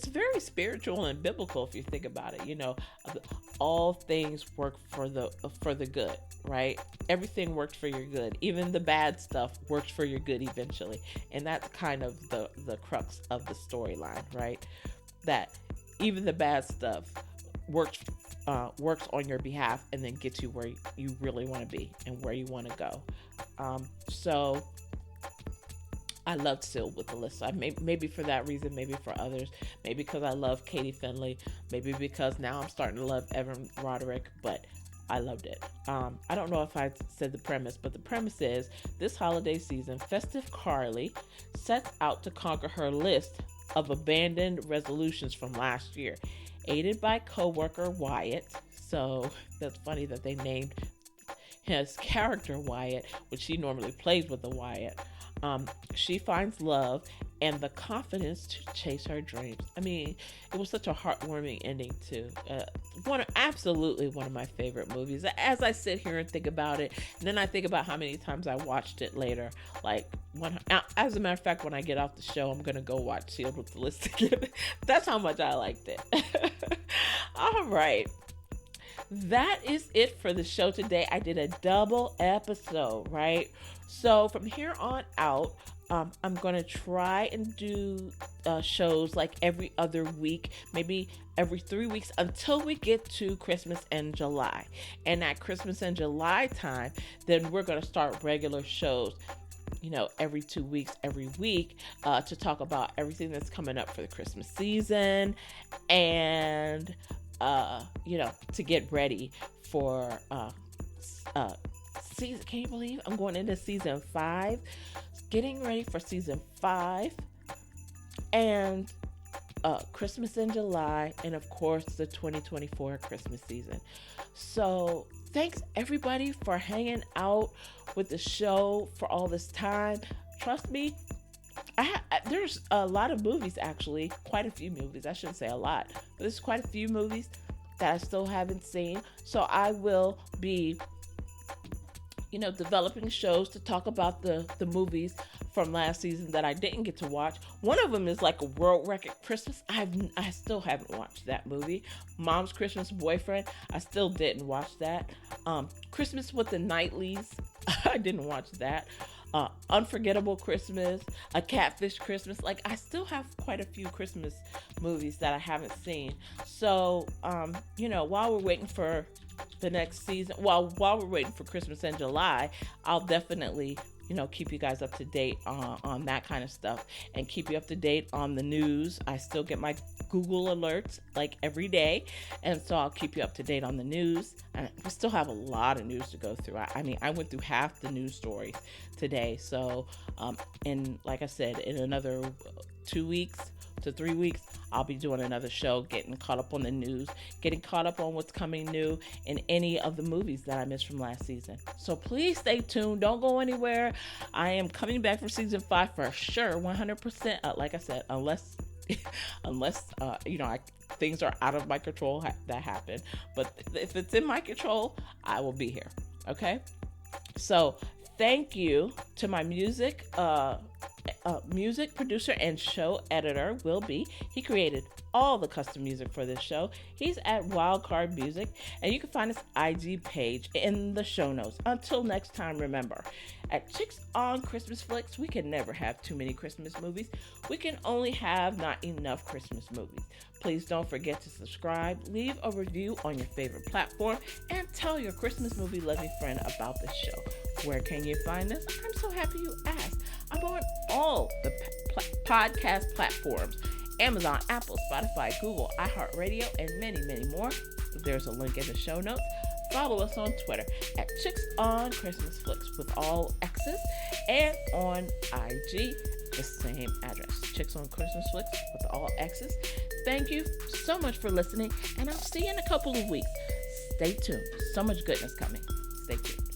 very spiritual and biblical if you think about it. All things work for the good, right? Everything worked for your good. Even the bad stuff worked for your good eventually, and that's kind of the crux of the storyline, right? That even the bad stuff works on your behalf and then gets you where you really want to be and where you want to go. So I loved Sealed with Alyssa. Maybe for that reason, maybe for others, maybe because I love Katie Finley, maybe because now I'm starting to love Evan Roderick, but I loved it. I don't know if I said the premise, but the premise is this holiday season, Festive Carly sets out to conquer her list of abandoned resolutions from last year, aided by co-worker Wyatt. So that's funny that they named his character Wyatt, which she normally plays with the Wyatt. She finds love and the confidence to chase her dreams. I mean, it was such a heartwarming ending too. Absolutely one of my favorite movies. As I sit here and think about it, and then I think about how many times I watched it later. As a matter of fact, when I get off the show, I'm gonna go watch Sealed with Alyssa again. That's how much I liked it. All right. That is it for the show today. I did a double episode, right? So from here on out, I'm going to try and do shows like every other week, maybe every 3 weeks until we get to Christmas and July. And at Christmas and July time, then we're going to start regular shows, every 2 weeks, every week, to talk about everything that's coming up for the Christmas season and to get ready for season. Can you believe I'm going into season 5? Getting ready for season 5 and Christmas in July, and of course the 2024 Christmas season. So thanks everybody for hanging out with the show for all this time. Trust me, there's a lot of movies, actually, quite a few movies. I shouldn't say a lot, but there's quite a few movies that I still haven't seen. So I will be, developing shows to talk about the movies from last season that I didn't get to watch. One of them is like a World Record Christmas. I still haven't watched that movie. Mom's Christmas Boyfriend. I still didn't watch that. Christmas with the Knightleys. I didn't watch that. Unforgettable Christmas, A Catfish Christmas. I still have quite a few Christmas movies that I haven't seen. So, while we're waiting for the next season, while we're waiting for Christmas in July, I'll definitely, keep you guys up to date on that kind of stuff and keep you up to date on the news. I still get my Google alerts every day, and so I'll keep you up to date on the news. And we still have a lot of news to go through. I went through half the news stories today. So, and like I said, in another 2 weeks to 3 weeks, I'll be doing another show, getting caught up on the news, getting caught up on what's coming new in any of the movies that I missed from last season. So please stay tuned. Don't go anywhere. I am coming back for season 5 for sure, 100%. Like I said, unless things are out of my control that happen. But if it's in my control, I will be here. Okay? So thank you to my music producer and show editor, Will B. He created all the custom music for this show. He's at Wildcard Music, and you can find his IG page in the show notes. Until next time, remember, at Chicks on Christmas Flicks, we can never have too many Christmas movies. We can only have not enough Christmas movies. Please don't forget to subscribe, leave a review on your favorite platform, and tell your Christmas movie loving friend about the show. Where can you find this? I'm so happy you asked. I'm on all the podcast platforms: Amazon, Apple, Spotify, Google, iHeartRadio, and many, many more. There's a link in the show notes. Follow us on Twitter at Chicks on Christmas Flicks with all X's, and on IG, the same address, Chicks on Christmas Flicks with all X's. Thank you so much for listening, and I'll see you in a couple of weeks. Stay tuned. So much goodness coming. Stay tuned.